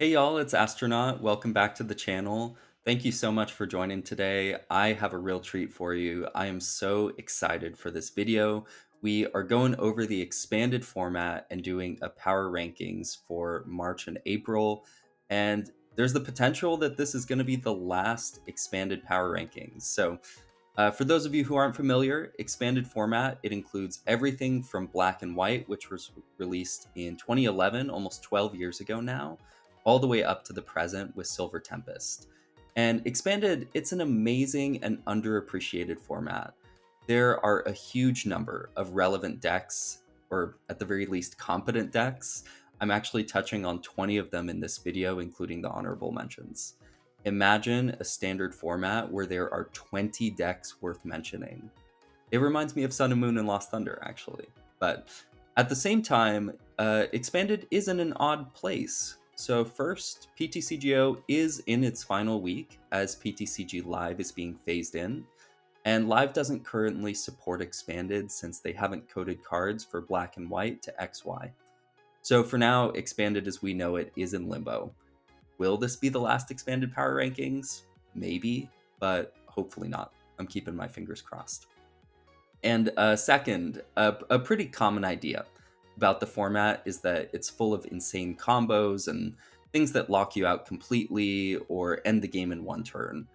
Hey y'all, it's Astronaut. Welcome back to the channel. Thank you so much for joining today. I have a real treat for you. I am so excited for this video. We are going over the expanded format and doing a power rankings for March and April. And there's the potential that this is going to be the last expanded power rankings. For those of you who aren't familiar, expanded format, it includes everything from black and white, which was released in 2011, almost 12 years ago now, all the way up to the present with Silver Tempest. And expanded, it's an amazing and underappreciated format. There are a huge number of relevant decks, or at the very least, competent decks. I'm actually touching on 20 of them in this video, including the honorable mentions. Imagine a standard format where there are 20 decks worth mentioning. It reminds me of Sun and Moon and Lost Thunder, actually. But at the same time, Expanded is in an odd place. So first, PTCGO is in its final week as PTCG Live is being phased in. And Live doesn't currently support Expanded since they haven't coded cards for Black and White to XY. So for now, Expanded as we know it is in limbo. Will this be the last expanded power rankings? Maybe, but hopefully not. I'm keeping my fingers crossed. And second, a pretty common idea about the format is that it's full of insane combos and things that lock you out completely or end the game in one turn.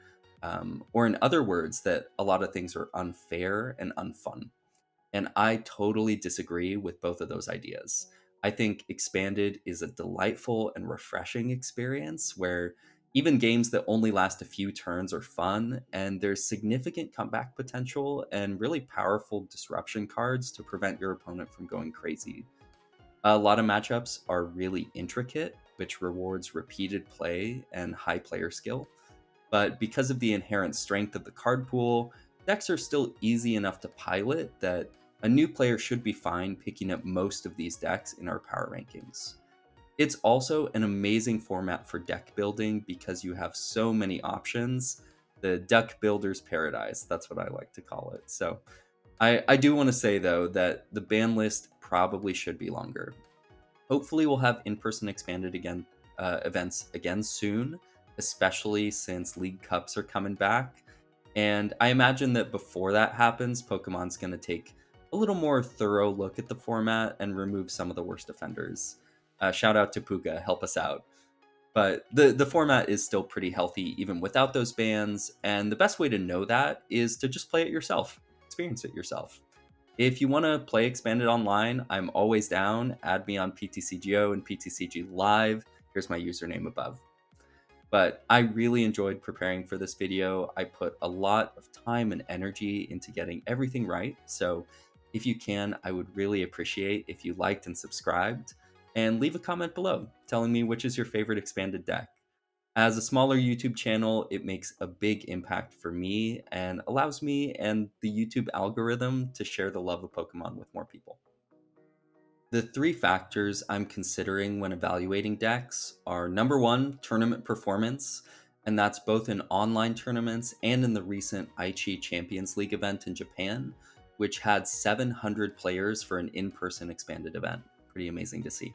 Or, in other words, that a lot of things are unfair and unfun. And I totally disagree with both of those ideas. I think Expanded is a delightful and refreshing experience where even games that only last a few turns are fun, and there's significant comeback potential and really powerful disruption cards to prevent your opponent from going crazy. A lot of matchups are really intricate, which rewards repeated play and high player skill. But because of the inherent strength of the card pool, decks are still easy enough to pilot that a new player should be fine picking up most of these decks in our power rankings. It's also an amazing format for deck building because you have so many options. The deck builder's paradise, that's what I like to call it. I do want to say, though, that the ban list probably should be longer. Hopefully, we'll have in-person expanded again events again soon, especially since League Cups are coming back. And I imagine that before that happens, Pokemon's going to take a little more thorough look at the format and remove some of the worst offenders. Shout out to Puka, help us out. But the format is still pretty healthy even without those bans, and the best way to know that is to just play it yourself, experience it yourself. If you want to play Expanded online, I'm always down. Add me on PTCGO and PTCG Live. Here's my username above. But I really enjoyed preparing for this video. I put a lot of time and energy into getting everything right. So if you can, I would really appreciate if you liked and subscribed, and leave a comment below telling me which is your favorite expanded deck. As a smaller YouTube channel, it makes a big impact for me and allows me and the YouTube algorithm to share the love of Pokemon with more people. The three factors I'm considering when evaluating decks are number one, tournament performance, and that's both in online tournaments and in the recent Aichi Champions League event in Japan, which had 700 players for an in person expanded event. Pretty amazing to see.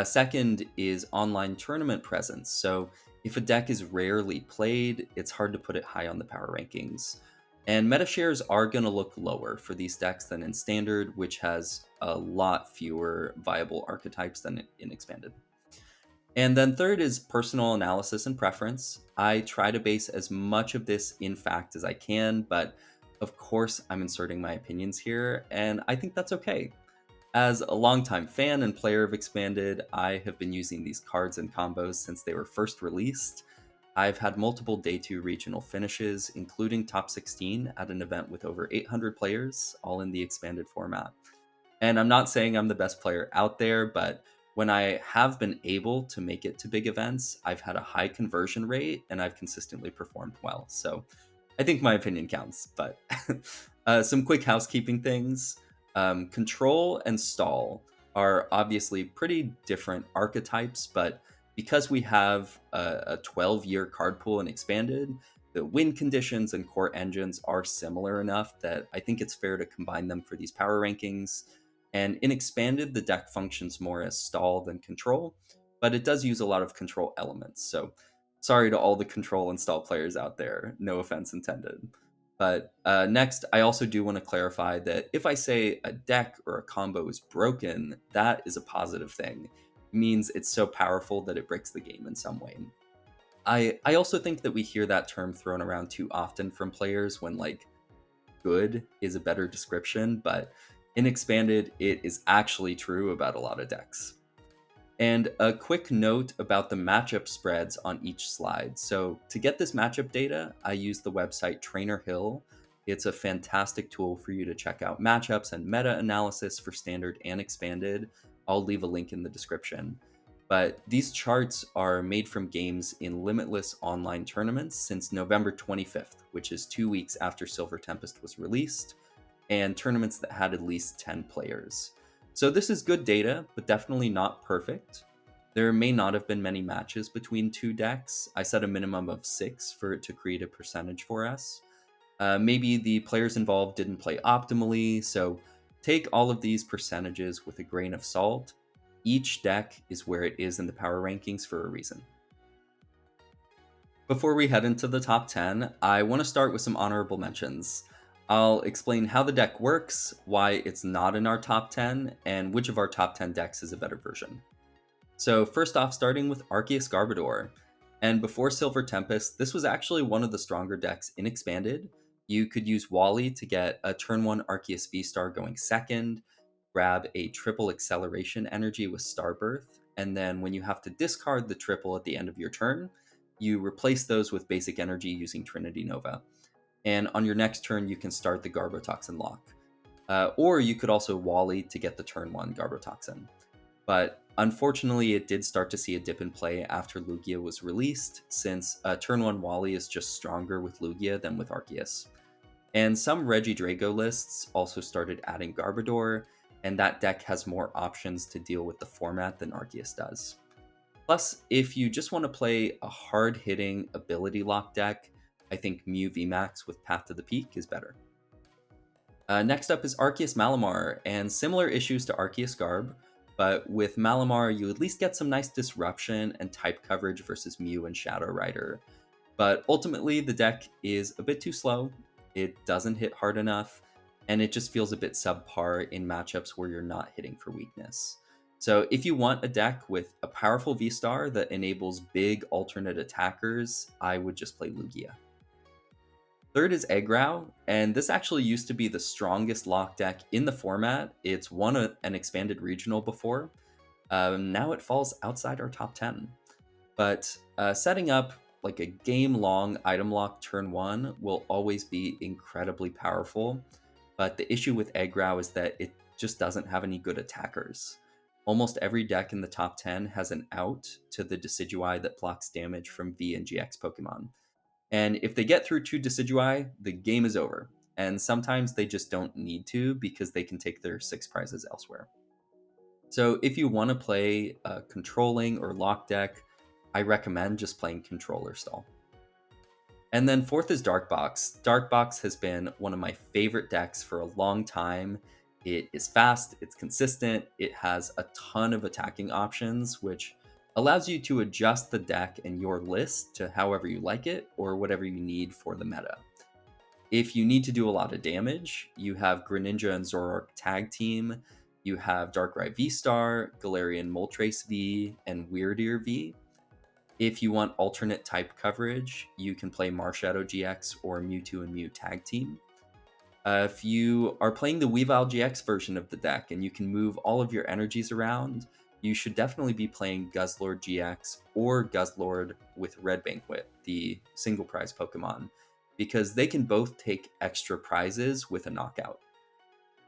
Second is online tournament presence. So if a deck is rarely played, it's hard to put it high on the power rankings. And meta shares are going to look lower for these decks than in Standard, which has a lot fewer viable archetypes than in Expanded. And then third is personal analysis and preference. I try to base as much of this in fact as I can, but of course I'm inserting my opinions here, and I think that's okay. As a longtime fan and player of Expanded, I have been using these cards and combos since they were first released. I've had multiple Day 2 regional finishes, including top 16 at an event with over 800 players, all in the expanded format. And I'm not saying I'm the best player out there, but when I have been able to make it to big events, I've had a high conversion rate and I've consistently performed well. So I think my opinion counts, but some quick housekeeping things. Control and stall are obviously pretty different archetypes, but because we have a 12-year card pool and expanded, the win conditions and core engines are similar enough that I think it's fair to combine them for these power rankings. And in expanded, the deck functions more as stall than control, but it does use a lot of control elements. So sorry to all the control install players out there. No offense intended. But next, I also do want to clarify that if I say a deck or a combo is broken, that is a positive thing. It means it's so powerful that it breaks the game in some way. I also think that we hear that term thrown around too often from players when like good is a better description, but in expanded, it is actually true about a lot of decks. And a quick note about the matchup spreads on each slide. So to get this matchup data, I use the website Trainer Hill. It's a fantastic tool for you to check out matchups and meta analysis for standard and expanded. I'll leave a link in the description. But these charts are made from games in limitless online tournaments since November 25th, which is 2 weeks after Silver Tempest was released, and tournaments that had at least 10 players. So this is good data, but definitely not perfect. There may not have been many matches between two decks. I set a minimum of 6 for it to create a percentage for us. Maybe the players involved didn't play optimally, so take all of these percentages with a grain of salt. Each deck is where it is in the power rankings for a reason. Before we head into the top 10, I want to start with some honorable mentions. I'll explain how the deck works, why it's not in our top 10, and which of our top 10 decks is a better version. So first off, starting with Arceus Garbodor. And before Silver Tempest, this was actually one of the stronger decks in Expanded. You could use Wally to get a turn 1 Arceus V-Star going second, grab a triple acceleration energy with Starbirth, and then when you have to discard the triple at the end of your turn, you replace those with basic energy using Trinity Nova. And on your next turn, you can start the Garbotoxin lock. Or you could also Wally to get the turn 1 Garbotoxin. But unfortunately, it did start to see a dip in play after Lugia was released, since turn 1 Wally is just stronger with Lugia than with Arceus. And some Regidrago lists also started adding Garbodor, and that deck has more options to deal with the format than Arceus does. Plus, if you just want to play a hard-hitting ability lock deck, I think Mew VMAX with Path to the Peak is better. Next up is Arceus Malamar, and similar issues to Arceus Garb, but with Malamar you at least get some nice disruption and type coverage versus Mew and Shadow Rider. But ultimately the deck is a bit too slow, it doesn't hit hard enough, and it just feels a bit subpar in matchups where you're not hitting for weakness. So if you want a deck with a powerful V-Star that enables big alternate attackers, I would just play Lugia. Third is Eggrow, and this actually used to be the strongest lock deck in the format. It's won an expanded regional before. Now it falls outside our top 10. But setting up like a game-long item lock turn 1 will always be incredibly powerful. But the issue with Eggrow is that it just doesn't have any good attackers. Almost every deck in the top 10 has an out to the Decidueye that blocks damage from V and GX Pokemon. And if they get through 2 Decidueye, the game is over. And sometimes they just don't need to because they can take their 6 prizes elsewhere. So if you want to play a controlling or lock deck, I recommend just playing controller stall. And then fourth is Darkbox. Darkbox has been one of my favorite decks for a long time. It is fast, it's consistent, it has a ton of attacking options, which allows you to adjust the deck and your list to however you like it or whatever you need for the meta. If you need to do a lot of damage, you have Greninja and Zoroark Tag Team, you have Darkrai V-Star, Galarian Moltres V, and Weirdeer V. If you want alternate type coverage, you can play Marshadow GX or Mewtwo and Mew Tag Team. If you are playing the Weavile GX version of the deck and you can move all of your energies around, you should definitely be playing Guzzlord GX or Guzzlord with Red Banquet, the single prize Pokemon, because they can both take extra prizes with a knockout.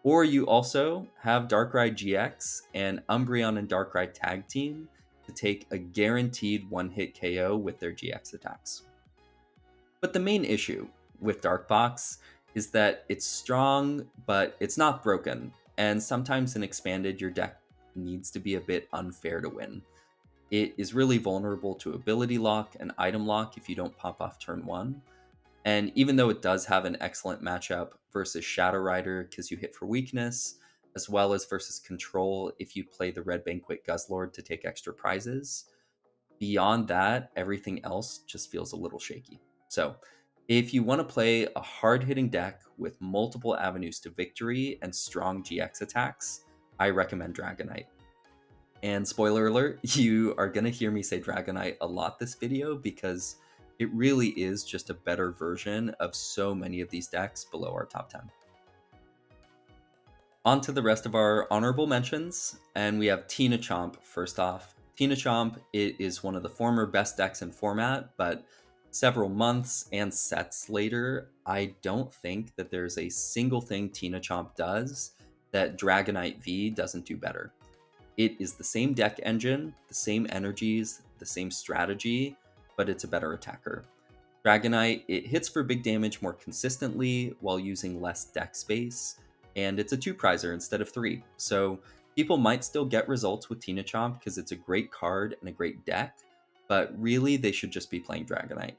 Or you also have Darkrai GX and Umbreon and Darkrai Tag Team to take a guaranteed one-hit KO with their GX attacks. But the main issue with Darkbox is that it's strong, but it's not broken, and sometimes in Expanded your deck needs to be a bit unfair to win. It is really vulnerable to ability lock and item lock if you don't pop off turn 1, and even though it does have an excellent matchup versus Shadow Rider because you hit for weakness, as well as versus control if you play the Red Banquet Guzzlord to take extra prizes. Beyond that, everything else just feels a little shaky. So, if you want to play a hard hitting deck with multiple avenues to victory and strong GX attacks, I recommend Dragonite. And spoiler alert, you are going to hear me say Dragonite a lot this video because it really is just a better version of so many of these decks below our top 10. On to the rest of our honorable mentions, and we have Tina Chomp first off. Tina Chomp, it is one of the former best decks in format, but several months and sets later, I don't think that there's a single thing Tina Chomp does that Dragonite V doesn't do better. It is the same deck engine, the same energies, the same strategy, but it's a better attacker. Dragonite, it hits for big damage more consistently while using less deck space, and it's a 2-prizer instead of 3. So people might still get results with Tina Chomp because it's a great card and a great deck, but really they should just be playing Dragonite.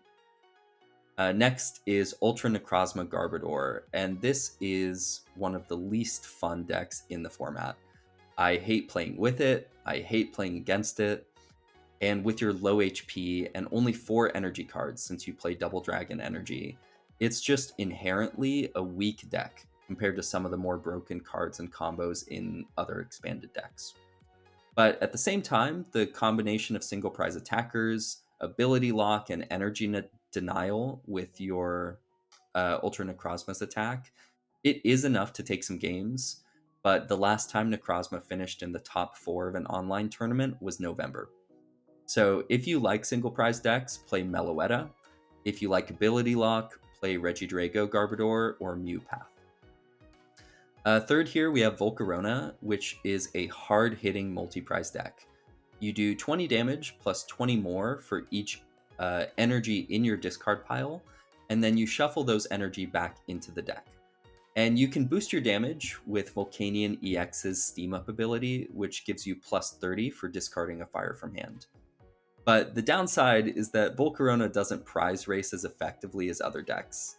Next is Ultra Necrozma Garbodor, and this is one of the least fun decks in the format. I hate playing with it, I hate playing against it, and with your low HP and only 4 energy cards since you play Double Dragon Energy, it's just inherently a weak deck compared to some of the more broken cards and combos in other expanded decks. But at the same time, the combination of single prize attackers, ability lock, and energy denial with your Ultra Necrozma's attack, it is enough to take some games, but the last time Necrozma finished in the top 4 of an online tournament was November. So if you like single prize decks, play Meloetta. If you like ability lock, play Regidrago Garbodor or Mew Path. Third here, we have Volcarona, which is a hard-hitting multi-prize deck. You do 20 damage plus 20 more for each energy in your discard pile, and then you shuffle those energy back into the deck. And you can boost your damage with Volcanion EX's Steam Up ability, which gives you plus 30 for discarding a Fire from hand. But the downside is that Volcarona doesn't prize race as effectively as other decks.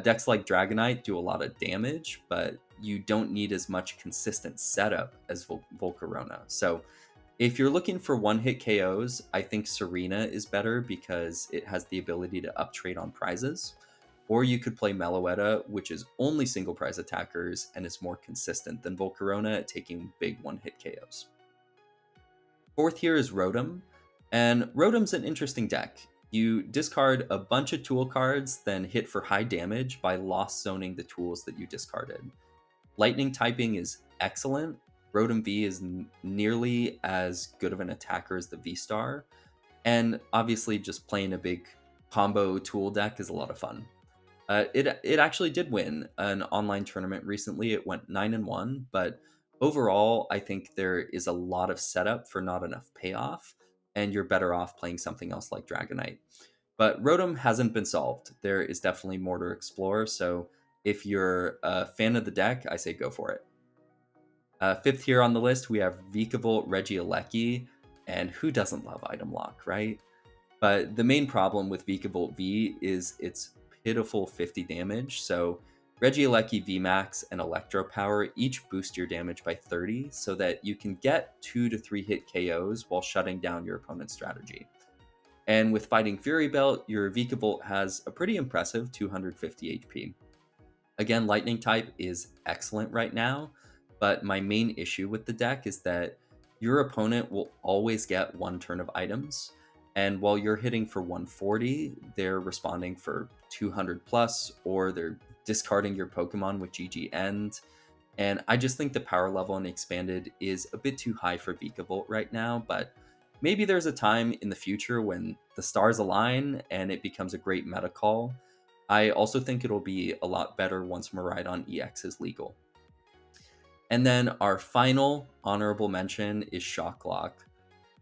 Decks like Dragonite do a lot of damage, but you don't need as much consistent setup as Volcarona. So if you're looking for one-hit KOs, I think Serena is better because it has the ability to uptrade on prizes. Or you could play Meloetta, which is only single prize attackers and is more consistent than Volcarona at taking big one-hit KOs. Fourth here is Rotom, and Rotom's an interesting deck. You discard a bunch of tool cards, then hit for high damage by lost zoning the tools that you discarded. Lightning typing is excellent. Rotom V is nearly as good of an attacker as the V-Star, and obviously just playing a big combo tool deck is a lot of fun. It actually did win an online tournament recently. It went 9-1, but overall, I think there is a lot of setup for not enough payoff, and you're better off playing something else like Dragonite. But Rotom hasn't been solved. There is definitely more to explore, so if you're a fan of the deck, I say go for it. Fifth here on the list, we have Vikavolt Regieleki, and who doesn't love item lock, right? But the main problem with Vikavolt V is its pitiful 50 damage. So Regieleki VMAX and Electro Power each boost your damage by 30 so that you can get 2 to 3 hit KOs while shutting down your opponent's strategy. And with Fighting Fury Belt, your Vikavolt has a pretty impressive 250 HP. Again, Lightning type is excellent right now, but my main issue with the deck is that your opponent will always get one turn of items, and while you're hitting for 140, they're responding for 200 plus, or they're discarding your Pokemon with GG End. And I just think the power level in Expanded is a bit too high for Vikavolt right now, but maybe there's a time in the future when the stars align and it becomes a great meta call. I also think it'll be a lot better once Miraidon EX is legal. And then our final honorable mention is Shocklock.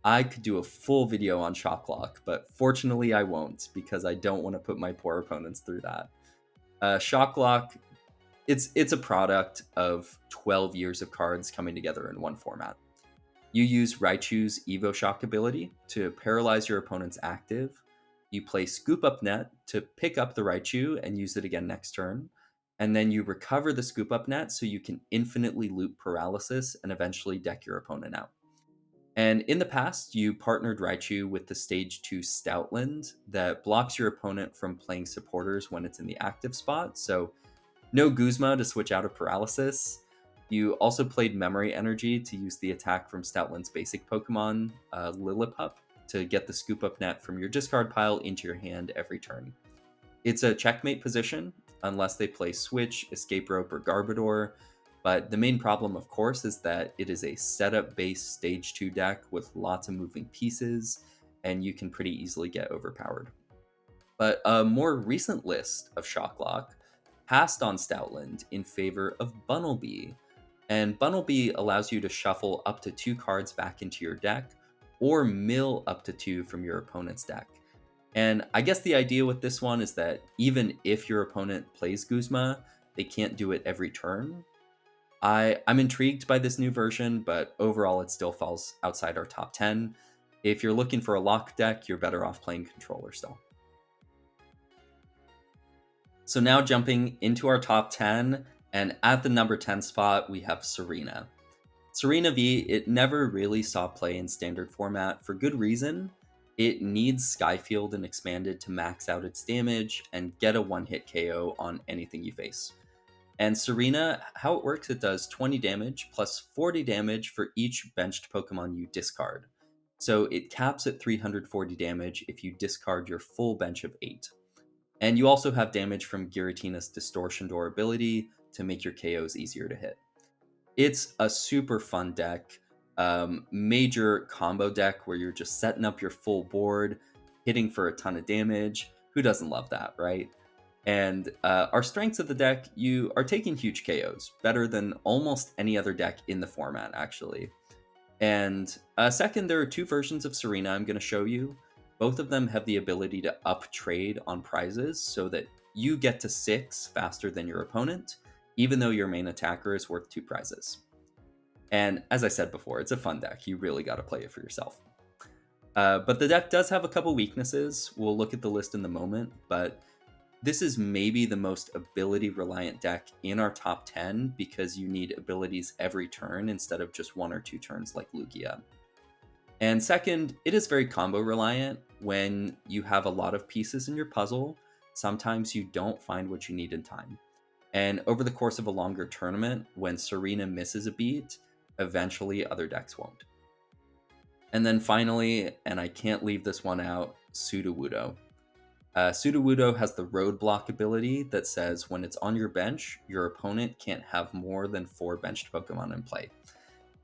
I could do a full video on Shocklock, but fortunately I won't because I don't want to put my poor opponents through that. Shocklock, it's a product of 12 years of cards coming together in one format. You use Raichu's Evo Shock ability to paralyze your opponent's active. You play Scoop Up Net to pick up the Raichu and use it again next turn. and then you recover the scoop up net so you can infinitely loop paralysis and eventually deck your opponent out. And in the past, you partnered Raichu with the stage 2 Stoutland that blocks your opponent from playing supporters when it's in the active spot, so no Guzma to switch out of paralysis. You also played Memory Energy to use the attack from Stoutland's basic Pokemon, Lillipup, to get the scoop up net from your discard pile into your hand every turn. It's a checkmate position, unless they play Switch, Escape Rope, or Garbodor, but the main problem, of course, is that it is a setup-based Stage 2 deck with lots of moving pieces, and you can pretty easily get overpowered. But a more recent list of Shocklock passed on Stoutland in favor of Bunnelby, and Bunnelby allows you to shuffle up to 2 cards back into your deck, or mill up to 2 from your opponent's deck. And I guess the idea with this one is that even if your opponent plays Guzma, they can't do it every turn. I'm intrigued by this new version, but overall it still falls outside our top 10. If you're looking for a lock deck, you're better off playing controller still. So now jumping into our top 10, and at the number 10 spot, we have Serena. Serena V, it never really saw play in standard format for good reason. It needs Skyfield and Expanded to max out its damage and get a one-hit KO on anything you face. And Serena, how it works, it does 20 damage plus 40 damage for each benched Pokemon you discard. So it caps at 340 damage if you discard your full bench of 8. And you also have damage from Giratina's Distortion Door ability to make your KOs easier to hit. It's a super fun deck, major combo deck where you're just setting up your full board, hitting for a ton of damage. Who doesn't love that, right? And our strengths of the deck, you are taking huge KOs, better than almost any other deck in the format, actually. And second, there are 2 versions of Serena I'm going to show you. Both of them have the ability to up trade on prizes so that you get to 6 faster than your opponent, even though your main attacker is worth 2 prizes. And as I said before, it's a fun deck. You really got to play it for yourself. But the deck does have a couple weaknesses. We'll look at the list in a moment, but this is maybe the most ability-reliant deck in our top 10 because you need abilities every turn instead of just 1 or 2 turns like Lugia. And second, it is very combo-reliant. When you have a lot of pieces in your puzzle, sometimes you don't find what you need in time. And over the course of a longer tournament, when Serena misses a beat, eventually other decks won't. And then finally, and I can't leave this one out, Sudowoodo. Sudowoodo has the Roadblock ability that says when it's on your bench, your opponent can't have more than 4 benched Pokemon in play.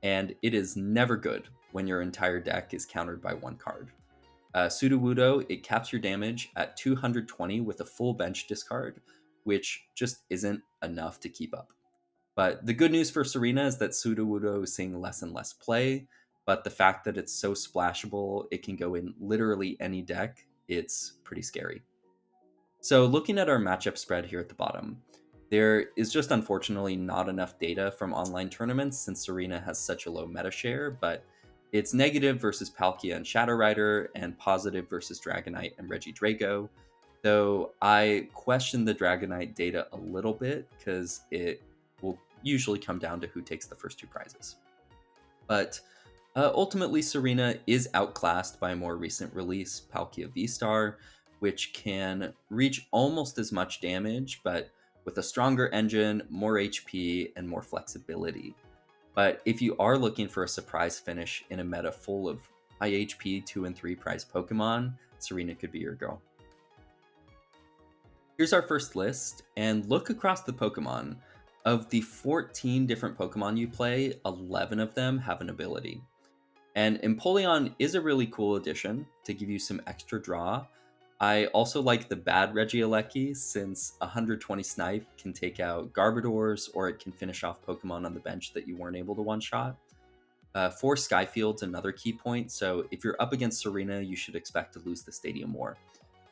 And it is never good when your entire deck is countered by 1 card. Sudowoodo, it caps your damage at 220 with a full bench discard, which just isn't enough to keep up. But the good news for Serena is that Sudowoodo is seeing less and less play, but the fact that it's so splashable, it can go in literally any deck, it's pretty scary. So looking at our matchup spread here at the bottom, there is just unfortunately not enough data from online tournaments since Serena has such a low meta share, but it's negative versus Palkia and Shadow Rider, and positive versus Dragonite and Regidrago, though I question the Dragonite data a little bit because it will usually come down to who takes the first 2 prizes. But ultimately, Serena is outclassed by a more recent release, Palkia V-Star, which can reach almost as much damage, but with a stronger engine, more HP, and more flexibility. But if you are looking for a surprise finish in a meta full of high HP 2 and 3 prize Pokemon, Serena could be your girl. Here's our first list, and look across the Pokemon. Of the 14 different Pokemon you play, 11 of them have an ability. And Empoleon is a really cool addition to give you some extra draw. I also like the bad Regieleki since 120 Snipe can take out Garbodors, or it can finish off Pokemon on the bench that you weren't able to one-shot. 4 Skyfield's another key point, so if you're up against Serena, you should expect to lose the Stadium War.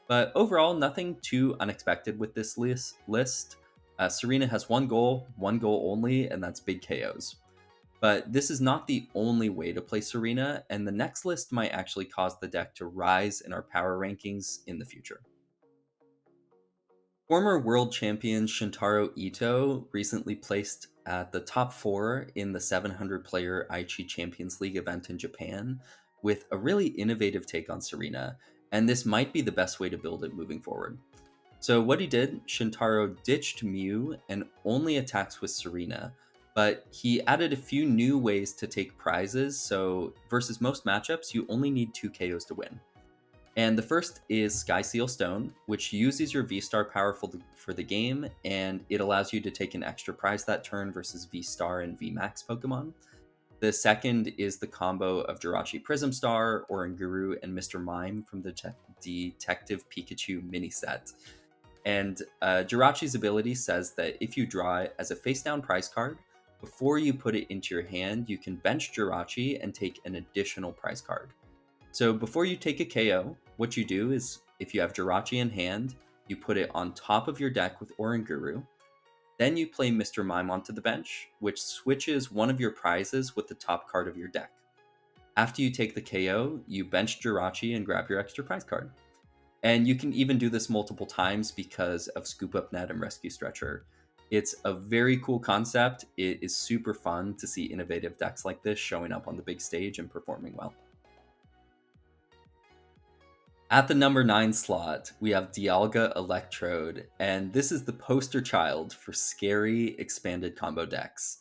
But overall, nothing too unexpected with this list. Serena has one goal only, and that's big KOs. But this is not the only way to play Serena, and the next list might actually cause the deck to rise in our power rankings in the future. Former world champion Shintaro Ito recently placed at the top four in the 700 player Aichi Champions League event in Japan with a really innovative take on Serena, and this might be the best way to build it moving forward. So, what he did, Shintaro ditched Mew and only attacks with Serena, but he added a few new ways to take prizes. So, versus most matchups, you only need 2 KOs to win. And the first is Sky Seal Stone, which uses your V-Star power for the game, and it allows you to take an extra prize that turn versus V-Star and V-Max Pokemon. The second is the combo of Jirachi Prism Star, Oranguru, and Mr. Mime from the Detective Pikachu mini set. And Jirachi's ability says that if you draw it as a face-down prize card, before you put it into your hand, you can bench Jirachi and take an additional prize card. So before you take a KO, what you do is, if you have Jirachi in hand, you put it on top of your deck with Oranguru. Then you play Mr. Mime onto the bench, which switches one of your prizes with the top card of your deck. After you take the KO, you bench Jirachi and grab your extra prize card. And you can even do this multiple times because of Scoop Up Net and Rescue Stretcher. It's a very cool concept. It is super fun to see innovative decks like this showing up on the big stage and performing well. At the number 9 slot, we have Dialga Electrode, and this is the poster child for scary expanded combo decks.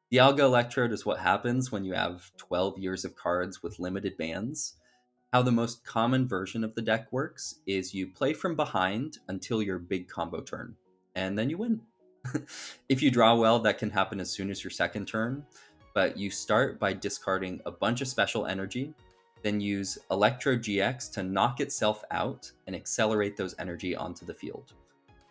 Dialga Electrode is what happens when you have 12 years of cards with limited bans. How the most common version of the deck works is you play from behind until your big combo turn, and then you win. If you draw well, that can happen as soon as your second turn, but you start by discarding a bunch of special energy, then use Electro GX to knock itself out and accelerate those energy onto the field.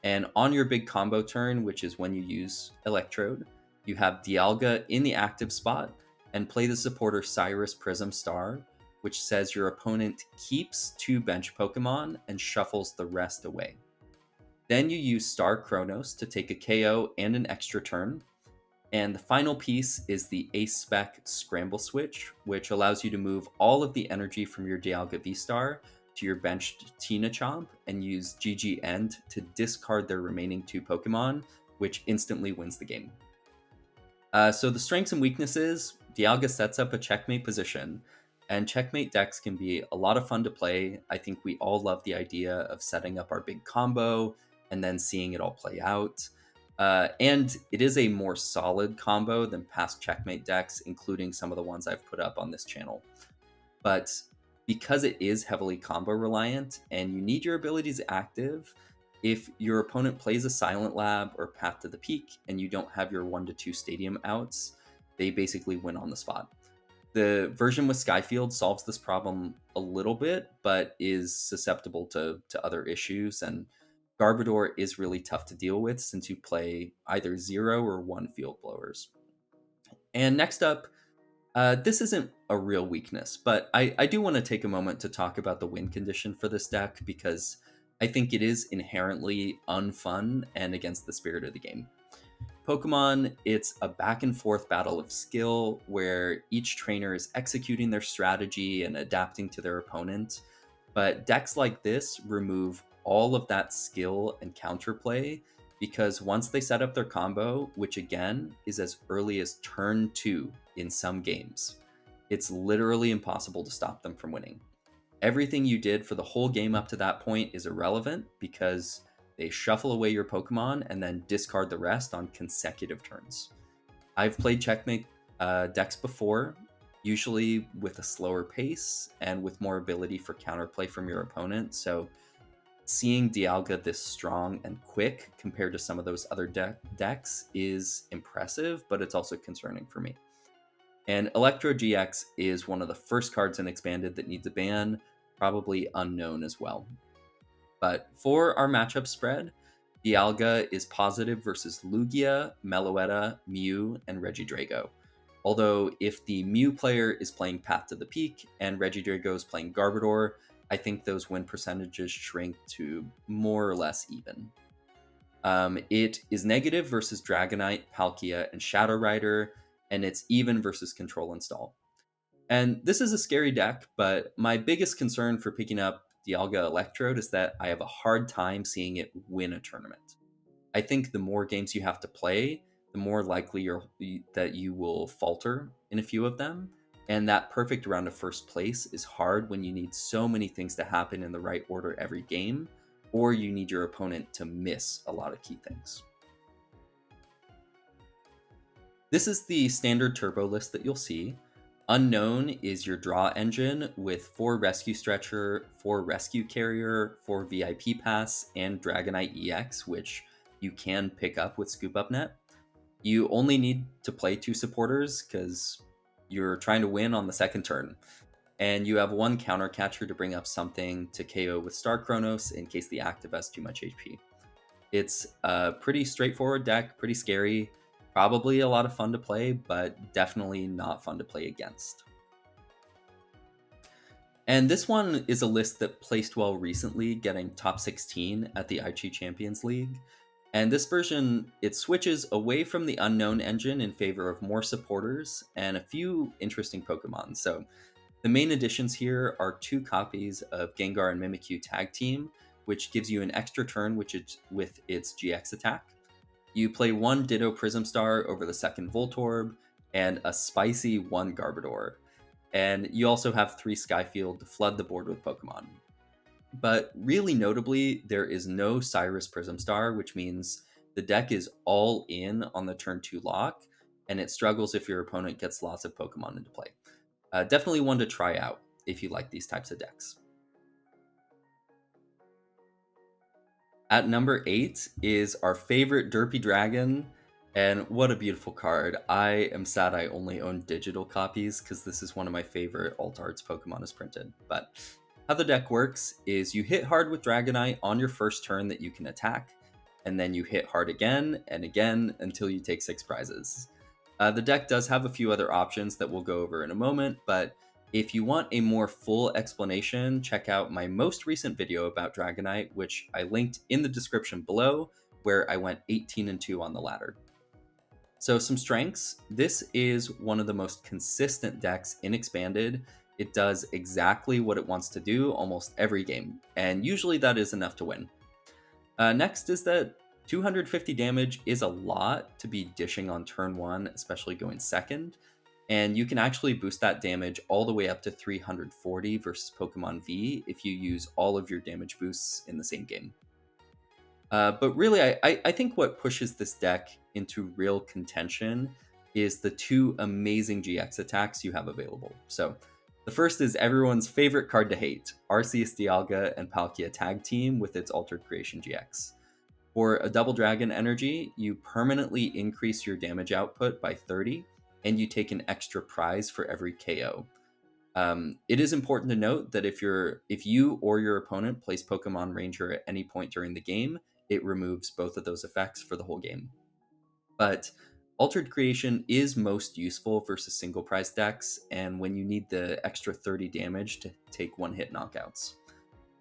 And on your big combo turn, which is when you use Electrode, you have Dialga in the active spot and play the supporter Cyrus Prism Star, which says your opponent keeps 2 bench Pokemon and shuffles the rest away. Then you use Star Chronos to take a KO and an extra turn. And the final piece is the Ace Spec Scramble Switch, which allows you to move all of the energy from your Dialga V-Star to your benched Tina Chomp and use GG End to discard their remaining 2 Pokemon, which instantly wins the game. So the strengths and weaknesses, Dialga sets up a checkmate position, and checkmate decks can be a lot of fun to play. I think we all love the idea of setting up our big combo and then seeing it all play out. And it is a more solid combo than past checkmate decks, including some of the ones I've put up on this channel. But because it is heavily combo reliant and you need your abilities active, if your opponent plays a Silent Lab or Path to the Peak and you don't have your 1-2 stadium outs, they basically win on the spot. The version with Skyfield solves this problem a little bit, but is susceptible to other issues, and Garbodor is really tough to deal with since you play either 0 or 1 field blowers. And next up, this isn't a real weakness, but I do want to take a moment to talk about the win condition for this deck because I think it is inherently unfun and against the spirit of the game. Pokemon, it's a back and forth battle of skill where each trainer is executing their strategy and adapting to their opponent. But decks like this remove all of that skill and counterplay because once they set up their combo, which again is as early as turn 2 in some games, it's literally impossible to stop them from winning. Everything you did for the whole game up to that point is irrelevant because they shuffle away your Pokemon and then discard the rest on consecutive turns. I've played checkmate decks before, usually with a slower pace and with more ability for counterplay from your opponent. So seeing Dialga this strong and quick compared to some of those other decks is impressive, but it's also concerning for me. And Electro GX is one of the first cards in Expanded that needs a ban, probably unknown as well. But for our matchup spread, Dialga is positive versus Lugia, Meloetta, Mew, and Regidrago. Although if the Mew player is playing Path to the Peak and Regidrago is playing Garbodor, I think those win percentages shrink to more or less even. It is negative versus Dragonite, Palkia, and Shadow Rider, and it's even versus Control Install. And this is a scary deck, but my biggest concern for picking up Dialga Electrode is that I have a hard time seeing it win a tournament. I think the more games you have to play, the more likely that you will falter in a few of them. And that perfect round of first place is hard when you need so many things to happen in the right order every game, or you need your opponent to miss a lot of key things. This is the standard turbo list that you'll see. Unknown is your draw engine with 4 Rescue Stretcher, 4 Rescue Carrier, 4 VIP Pass, and Dragonite EX, which you can pick up with Scoop Up Net. You only need to play 2 supporters because you're trying to win on the second turn. And you have 1 counter catcher to bring up something to KO with Star Chronos in case the active has too much HP. It's a pretty straightforward deck, pretty scary, probably a lot of fun to play, but definitely not fun to play against. And this one is a list that placed well recently, getting top 16 at the Aichi Champions League. And this version, it switches away from the unknown engine in favor of more supporters and a few interesting Pokemon. So the main additions here are 2 copies of Gengar and Mimikyu Tag Team, which gives you an extra turn with its GX attack. You play 1 Ditto Prism Star over the second Voltorb, and a spicy 1 Garbodor. And you also have 3 Skyfield to flood the board with Pokemon. But really notably, there is no Cyrus Prism Star, which means the deck is all in on the turn 2 lock, and it struggles if your opponent gets lots of Pokemon into play. Definitely one to try out if you like these types of decks. At number 8 is our favorite Derpy Dragon, and what a beautiful card. I am sad I only own digital copies because this is one of my favorite alt arts Pokemon is printed. But how the deck works is you hit hard with Dragonite on your first turn that you can attack, and then you hit hard again and again until you take 6 prizes. The deck does have a few other options that we'll go over in a moment, but if you want a more full explanation, check out my most recent video about Dragonite, which I linked in the description below, where I went 18-2 on the ladder. So some strengths. This is one of the most consistent decks in Expanded. It does exactly what it wants to do almost every game, and usually that is enough to win. Next is that 250 damage is a lot to be dishing on turn 1, especially going second. And you can actually boost that damage all the way up to 340 versus Pokemon V if you use all of your damage boosts in the same game. But really, I think what pushes this deck into real contention is the 2 amazing GX attacks you have available. So the first is everyone's favorite card to hate, Arceus Dialga and Palkia Tag Team with its Altered Creation GX. For a Double Dragon energy, you permanently increase your damage output by 30, and you take an extra prize for every KO. It is important to note that if you or your opponent plays Pokemon Ranger at any point during the game, it removes both of those effects for the whole game. But Altered Creation is most useful versus single prize decks, and when you need the extra 30 damage to take 1-hit knockouts.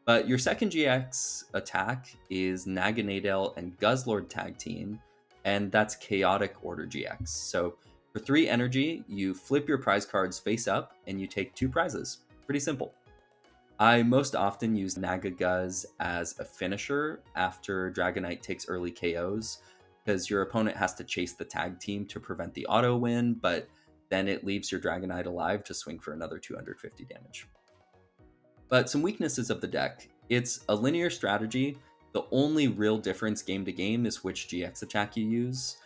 But your second GX attack is Naganadel and Guzzlord Tag Team, and that's Chaotic Order GX. So for 3 energy, you flip your prize cards face up and you take 2 prizes. Pretty simple. I most often use Nagaguz as a finisher after Dragonite takes early KOs, because your opponent has to chase the tag team to prevent the auto win, but then it leaves your Dragonite alive to swing for another 250 damage. But some weaknesses of the deck. It's a linear strategy. The only real difference game to game is which GX attack you use.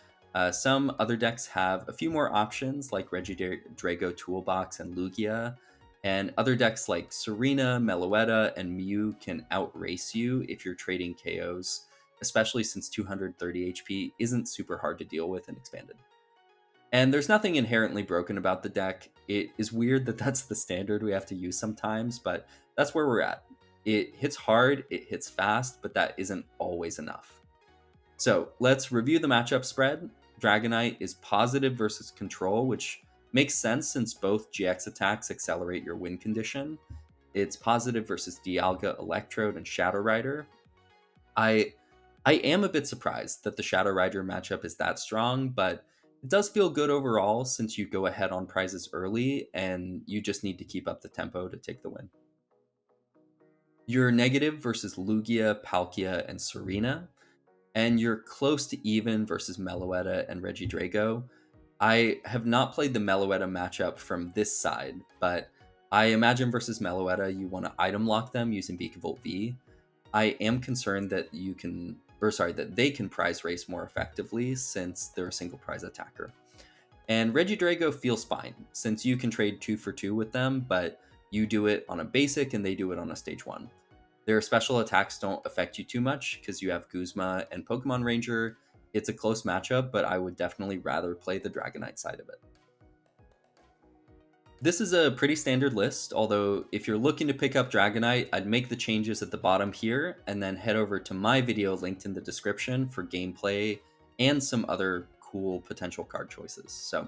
Some other decks have a few more options like Regidrago Toolbox and Lugia, and other decks like Serena, Meloetta, and Mew can outrace you if you're trading KOs, especially since 230 HP isn't super hard to deal with in Expanded. And there's nothing inherently broken about the deck. It is weird that that's the standard we have to use sometimes, but that's where we're at. It hits hard, it hits fast, but that isn't always enough. So let's review the matchup spread. Dragonite is positive versus Control, which makes sense since both GX attacks accelerate your win condition. It's positive versus Dialga, Electrode, and Shadow Rider. I am a bit surprised that the Shadow Rider matchup is that strong, but it does feel good overall since you go ahead on prizes early and you just need to keep up the tempo to take the win. You're negative versus Lugia, Palkia, and Serena, and you're close to even versus Meloetta and Regidrago. I have not played the Meloetta matchup from this side, but I imagine versus Meloetta, you want to item lock them using Beacon Volt V. I am concerned that that they can prize race more effectively since they're a single prize attacker. And Regidrago feels fine since you can trade 2 for 2 with them, but you do it on a basic and they do it on a stage 1. Their special attacks don't affect you too much because you have Guzma and Pokemon Ranger. It's a close matchup, but I would definitely rather play the Dragonite side of it. This is a pretty standard list, although if you're looking to pick up Dragonite, I'd make the changes at the bottom here and then head over to my video linked in the description for gameplay and some other cool potential card choices. So,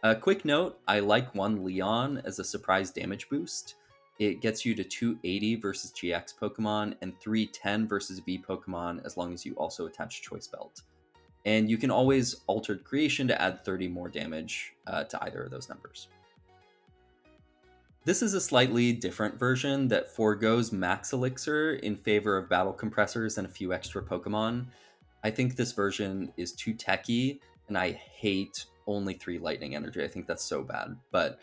a quick note, I like one Leon as a surprise damage boost. It gets you to 280 versus GX Pokemon and 310 versus V Pokemon as long as you also attach Choice Belt. And you can always Altered Creation to add 30 more damage to either of those numbers. This is a slightly different version that foregoes Max Elixir in favor of Battle Compressors and a few extra Pokemon. I think this version is too techy, and I hate only 3 Lightning Energy. I think that's so bad. But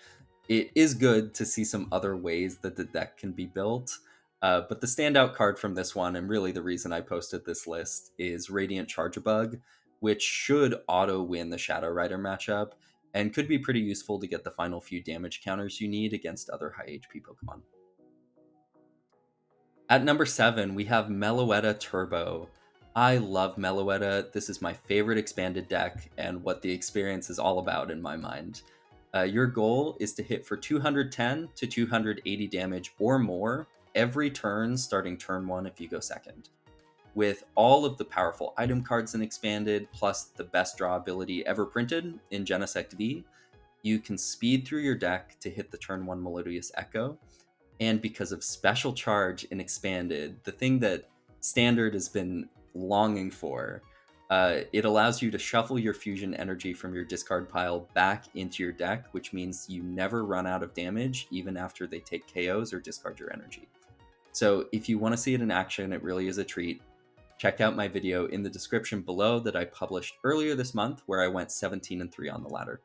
it is good to see some other ways that the deck can be built. But the standout card from this one, and really the reason I posted this list, is Radiant Charge-a-Bug, which should auto-win the Shadow Rider matchup, and could be pretty useful to get the final few damage counters you need against other high HP Pokemon. At number 7, we have Meloetta Turbo. I love Meloetta. This is my favorite expanded deck and what the experience is all about in my mind. Your goal is to hit for 210 to 280 damage or more every turn starting turn 1 if you go second. With all of the powerful item cards in Expanded, plus the best draw ability ever printed in Genesect V, you can speed through your deck to hit the turn 1 Melodious Echo. And because of Special Charge in Expanded, the thing that Standard has been longing for, it allows you to shuffle your fusion energy from your discard pile back into your deck, which means you never run out of damage even after they take KOs or discard your energy. So if you want to see it in action, it really is a treat. Check out my video in the description below that I published earlier this month where I went 17-3 on the ladder.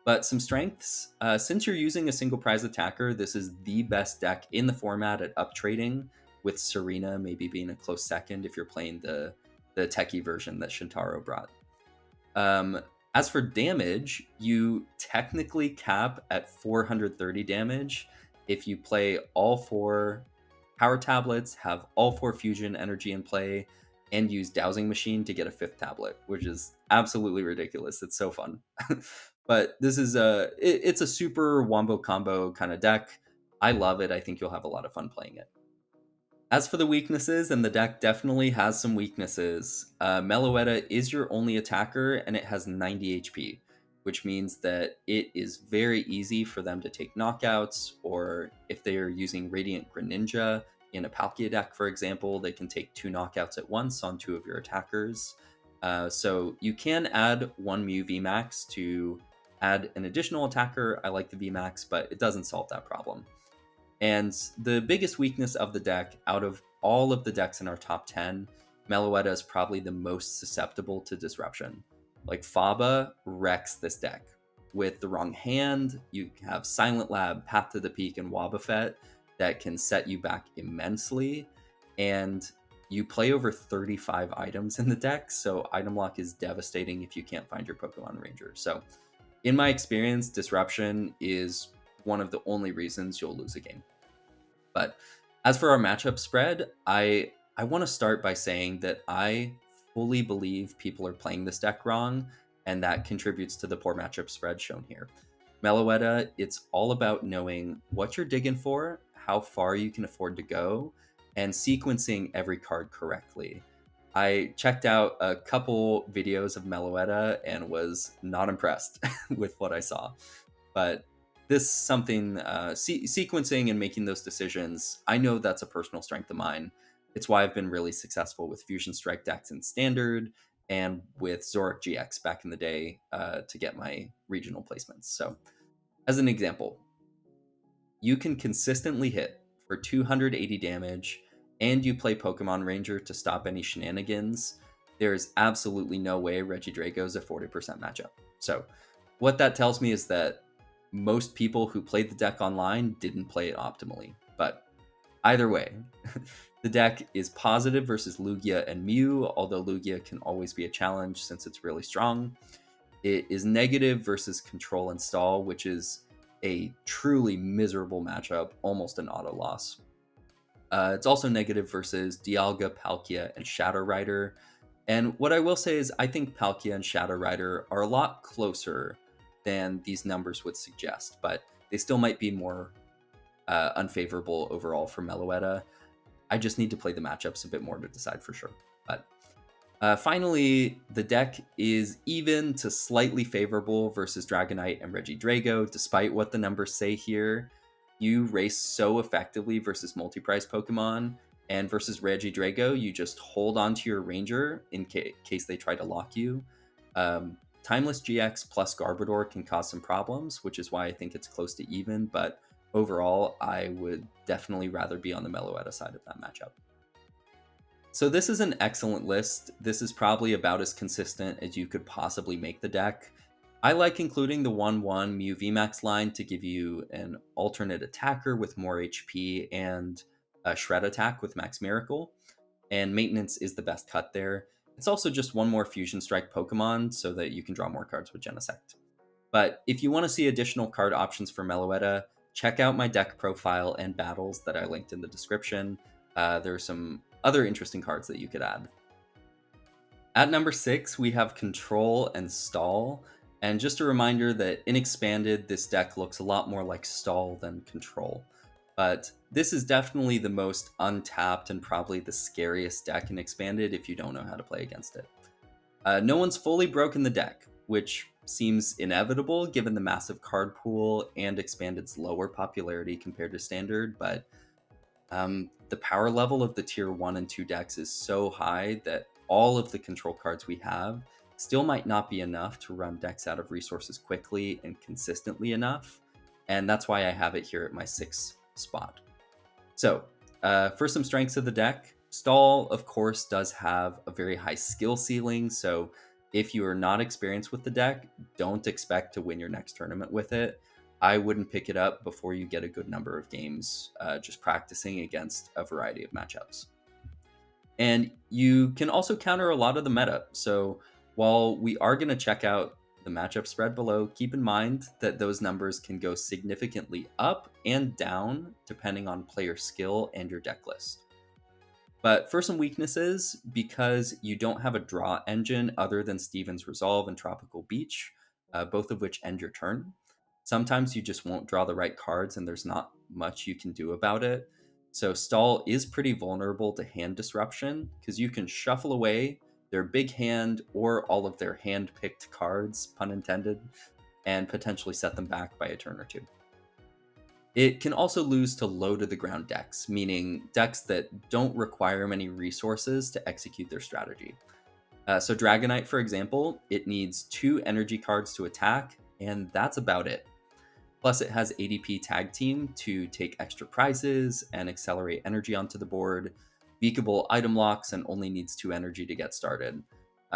But some strengths, since you're using a single prize attacker, this is the best deck in the format at up trading, with Serena maybe being a close second if you're playing the techie version that Shintaro brought. As for damage, you technically cap at 430 damage if you play all 4 power tablets, have all 4 fusion energy in play, and use Dowsing Machine to get a 5th tablet, which is absolutely ridiculous. It's so fun. But this is it's a super wombo combo kind of deck. I love it. I think you'll have a lot of fun playing it. As for the weaknesses, and the deck definitely has some weaknesses, Meloetta is your only attacker and it has 90 HP, which means that it is very easy for them to take knockouts, or if they are using Radiant Greninja in a Palkia deck, for example, they can take 2 knockouts at once on 2 of your attackers. So you can add 1 Mew VMAX to add an additional attacker. I like the VMAX, but it doesn't solve that problem. And the biggest weakness of the deck, out of all of the decks in our top 10, Meloetta is probably the most susceptible to disruption. Like, Faba wrecks this deck. With the wrong hand, you have Silent Lab, Path to the Peak, and Wobbuffet that can set you back immensely. And you play over 35 items in the deck, so item lock is devastating if you can't find your Pokemon Ranger. So, in my experience, disruption is one of the only reasons you'll lose a game. But as for our matchup spread, I want to start by saying that I fully believe people are playing this deck wrong, and that contributes to the poor matchup spread shown here. Meloetta, it's all about knowing what you're digging for, how far you can afford to go, and sequencing every card correctly. I checked out a couple videos of Meloetta and was not impressed with what I saw. But this something, sequencing and making those decisions, I know that's a personal strength of mine. It's why I've been really successful with Fusion Strike decks in Standard and with Zoroark GX back in the day to get my regional placements. So as an example, you can consistently hit for 280 damage, and you play Pokemon Ranger to stop any shenanigans, there is absolutely no way Regidrago is a 40% matchup. So what that tells me is that most people who played the deck online didn't play it optimally. But either way, the deck is positive versus Lugia and Mew, although Lugia can always be a challenge since it's really strong. It is negative versus Control and Stall, which is a truly miserable matchup, almost an auto loss. It's also negative versus Dialga, Palkia, and Shadow Rider. And what I will say is I think Palkia and Shadow Rider are a lot closer than these numbers would suggest, but they still might be more unfavorable overall for Meloetta. I just need to play the matchups a bit more to decide for sure. But finally, the deck is even to slightly favorable versus Dragonite and Regidrago, despite what the numbers say here. You race so effectively versus multi-price Pokemon, and versus Regidrago, you just hold on to your Ranger in case they try to lock you. Timeless GX plus Garbodor can cause some problems, which is why I think it's close to even, but overall, I would definitely rather be on the Meloetta side of that matchup. So this is an excellent list. This is probably about as consistent as you could possibly make the deck. I like including the 1-1 Mew VMAX line to give you an alternate attacker with more HP and a Shred attack with Max Miracle, and maintenance is the best cut there. It's also just one more Fusion Strike Pokemon so that you can draw more cards with Genesect. But if you want to see additional card options for Meloetta, check out my deck profile and battles that I linked in the description. There are some other interesting cards that you could add. At number 6, we have Control and Stall. And just a reminder that in Expanded, this deck looks a lot more like Stall than Control. But this is definitely the most untapped and probably the scariest deck in Expanded if you don't know how to play against it. No one's fully broken the deck, which seems inevitable given the massive card pool and Expanded's lower popularity compared to Standard, but the power level of the tier 1 and 2 decks is so high that all of the control cards we have still might not be enough to run decks out of resources quickly and consistently enough, and that's why I have it here at my 6th spot. So, for some strengths of the deck, Stall, of course, does have a very high skill ceiling, so if you are not experienced with the deck, don't expect to win your next tournament with it. I wouldn't pick it up before you get a good number of games, just practicing against a variety of matchups. And you can also counter a lot of the meta. So while we are going to check out the matchup spread below, keep in mind that those numbers can go significantly up and down depending on player skill and your deck list. But for some weaknesses, because you don't have a draw engine other than Steven's Resolve and Tropical Beach, both of which end your turn, sometimes you just won't draw the right cards and there's not much you can do about it. So Stall is pretty vulnerable to hand disruption because you can shuffle away their big hand or all of their hand-picked cards, pun intended, and potentially set them back by a turn or two. It can also lose to low-to-the-ground decks, meaning decks that don't require many resources to execute their strategy. So Dragonite, for example, it needs 2 energy cards to attack, and that's about it. Plus, it has ADP Tag Team to take extra prizes and accelerate energy onto the board, beakable item locks, and only needs 2 energy to get started.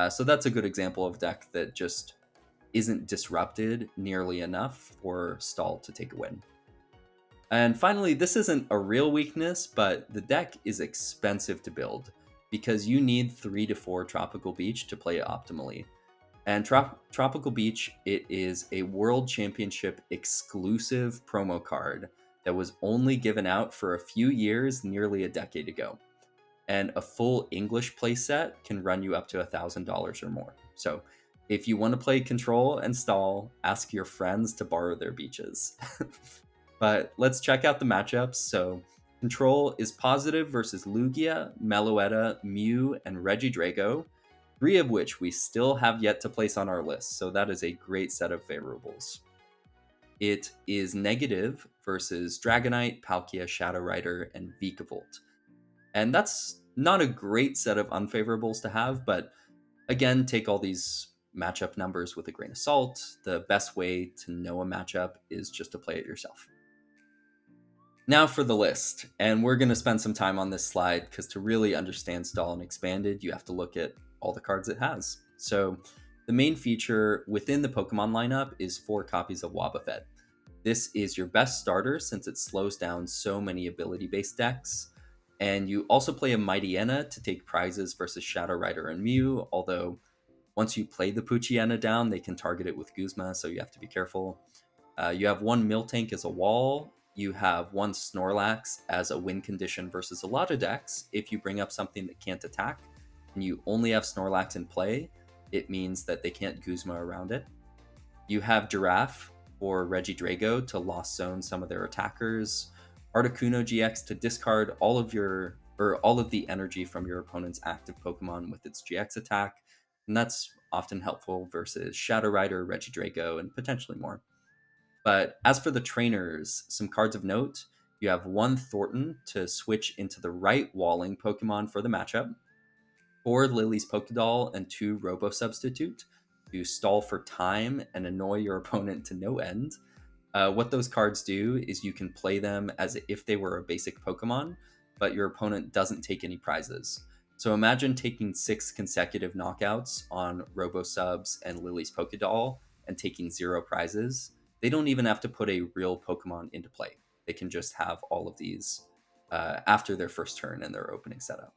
So that's a good example of a deck that just isn't disrupted nearly enough for Stall to take a win. And finally, this isn't a real weakness, but the deck is expensive to build because you need 3 to 4 Tropical Beach to play it optimally. And Tropical Beach, it is a World Championship exclusive promo card that was only given out for a few years nearly a decade ago. And a full English playset can run you up to $1,000 or more. So if you want to play Control and Stall, ask your friends to borrow their beaches. But let's check out the matchups. So Control is positive versus Lugia, Meloetta, Mew, and Regidrago, 3 of which we still have yet to place on our list, so that is a great set of favorables. It is negative versus Dragonite, Palkia, Shadow Rider, and Vikavolt. And that's not a great set of unfavorables to have, but again, take all these matchup numbers with a grain of salt. The best way to know a matchup is just to play it yourself. Now for the list, and we're going to spend some time on this slide because to really understand Stall and Expanded, you have to look at all the cards it has. So the main feature within the Pokemon lineup is 4 copies of Wobbuffet. This is your best starter since it slows down so many ability-based decks. And you also play a Mightyena to take prizes versus Shadow Rider and Mew, although once you play the Poochyena down, they can target it with Guzma, so you have to be careful. You have 1 Miltank as a wall. You have 1 Snorlax as a win condition versus a lot of decks. If you bring up something that can't attack and you only have Snorlax in play, it means that they can't Guzma around it. You have Giraffe or Regidrago to Lost Zone some of their attackers. Articuno GX to discard all of the energy from your opponent's active Pokemon with its GX attack. And that's often helpful versus Shadow Rider, Regidrago, and potentially more. But as for the trainers, some cards of note. You have 1 Thornton to switch into the right walling Pokemon for the matchup, 4 Lily's Pokédoll, and 2 Robo Substitute to stall for time and annoy your opponent to no end. What those cards do is you can play them as if they were a basic Pokemon, but your opponent doesn't take any prizes. So imagine taking 6 consecutive knockouts on Robo Subs and Lily's Pokédoll and taking 0 prizes. They don't even have to put a real Pokemon into play. They can just have all of these after their first turn and their opening setup.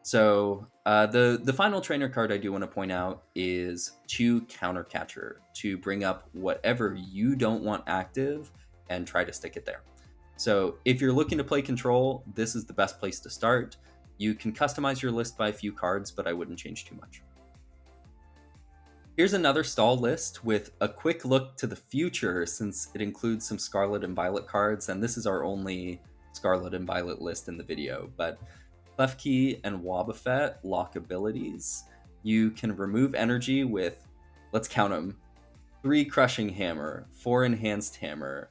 So the final trainer card I do want to point out is 2 Countercatcher to bring up whatever you don't want active and try to stick it there. So if you're looking to play control, this is the best place to start. You can customize your list by a few cards, but I wouldn't change too much. Here's another stall list with a quick look to the future since it includes some Scarlet and Violet cards, and this is our only Scarlet and Violet list in the video, but Klefki and Wobbuffet lock abilities. You can remove energy with, let's count them, 3 Crushing Hammer, 4 Enhanced Hammer,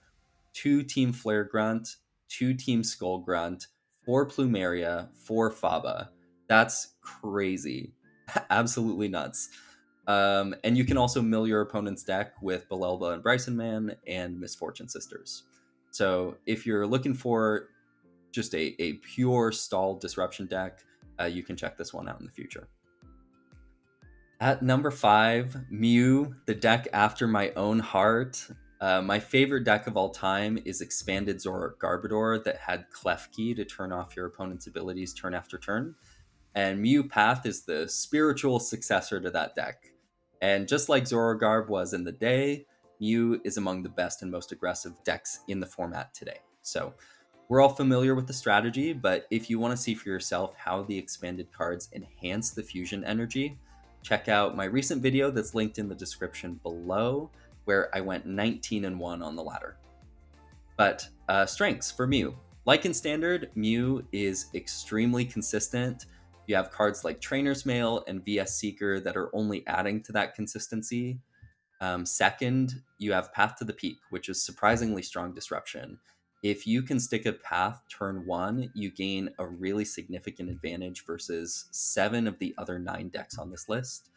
2 Team Flare Grunt, 2 Team Skull Grunt, 4 Plumeria, 4 Faba. That's crazy. Absolutely nuts. And you can also mill your opponent's deck with Belelba and Bryson Man and Misfortune Sisters. So if you're looking for just a pure stall disruption deck, you can check this one out in the future. At number 5, Mew, the deck after my own heart. My favorite deck of all time is Expanded Zoroark Garbodor that had Klefki to turn off your opponent's abilities turn after turn. And Mew Path is the spiritual successor to that deck. And just like Zoroark was in the day, Mew is among the best and most aggressive decks in the format today. So we're all familiar with the strategy, but if you want to see for yourself how the expanded cards enhance the fusion energy, check out my recent video that's linked in the description below, where I went 19-1 on the ladder. But strengths for Mew. Like in Standard, Mew is extremely consistent. You have cards like Trainer's Mail and VS Seeker that are only adding to that consistency. Second, you have Path to the Peak, which is surprisingly strong disruption. If you can stick a path turn 1, you gain a really significant advantage versus 7 of the other 9 decks on this list.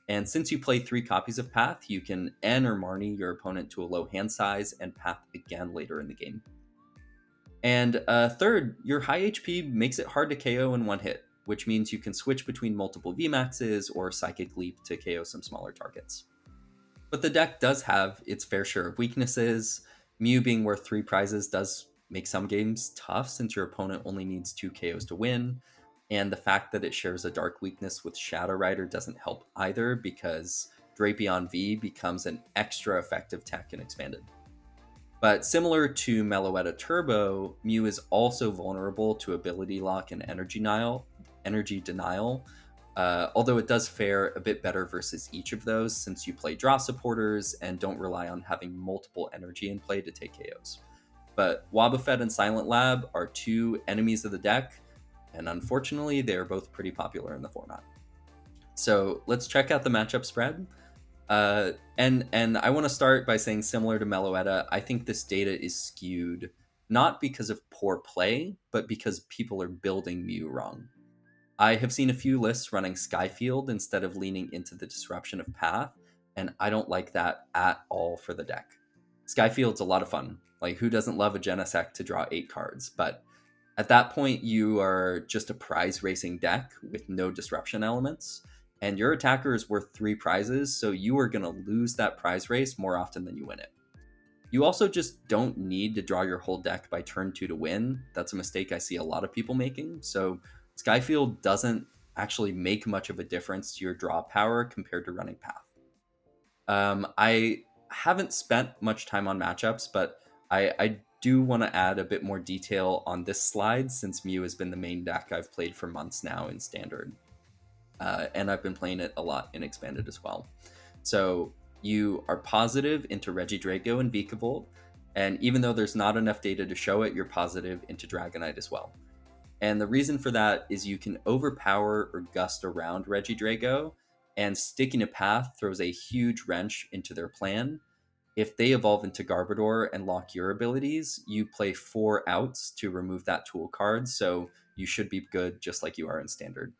And since you play 3 copies of Path, you can N or Marnie your opponent to a low hand size and Path again later in the game. And third, your high HP makes it hard to KO in one hit, which means you can switch between multiple VMAXs or Psychic Leap to KO some smaller targets. But the deck does have its fair share of weaknesses. Mew being worth 3 prizes does make some games tough since your opponent only needs 2 KOs to win. And the fact that it shares a dark weakness with Shadow Rider doesn't help either because Drapion V becomes an extra effective tech in Expanded. But similar to Meloetta Turbo, Mew is also vulnerable to ability lock and energy denial, although it does fare a bit better versus each of those since you play draw supporters and don't rely on having multiple energy in play to take KOs. But Wobbuffet and Silent Lab are 2 enemies of the deck, and unfortunately, they are both pretty popular in the format. So let's check out the matchup spread. And I want to start by saying, similar to Meloetta, I think this data is skewed not because of poor play, but because people are building Mew wrong. I have seen a few lists running Skyfield instead of leaning into the disruption of Path, and I don't like that at all for the deck. Skyfield's a lot of fun. Like, who doesn't love a Genesect to draw 8 cards? But at that point, you are just a prize racing deck with no disruption elements, and your attacker is worth 3 prizes, so you are going to lose that prize race more often than you win it. You also just don't need to draw your whole deck by turn 2 to win. That's a mistake I see a lot of people making. So Skyfield doesn't actually make much of a difference to your draw power compared to running Path. I haven't spent much time on matchups, but I do want to add a bit more detail on this slide since Mew has been the main deck I've played for months now in Standard. And I've been playing it a lot in Expanded as well. So you are positive into Regidrago and Vikavolt, and even though there's not enough data to show it, you're positive into Dragonite as well. And the reason for that is you can overpower or gust around Regidrago, and sticking a path throws a huge wrench into their plan. If they evolve into Garbodor and lock your abilities, you play 4 outs to remove that tool card, so you should be good just like you are in Standard.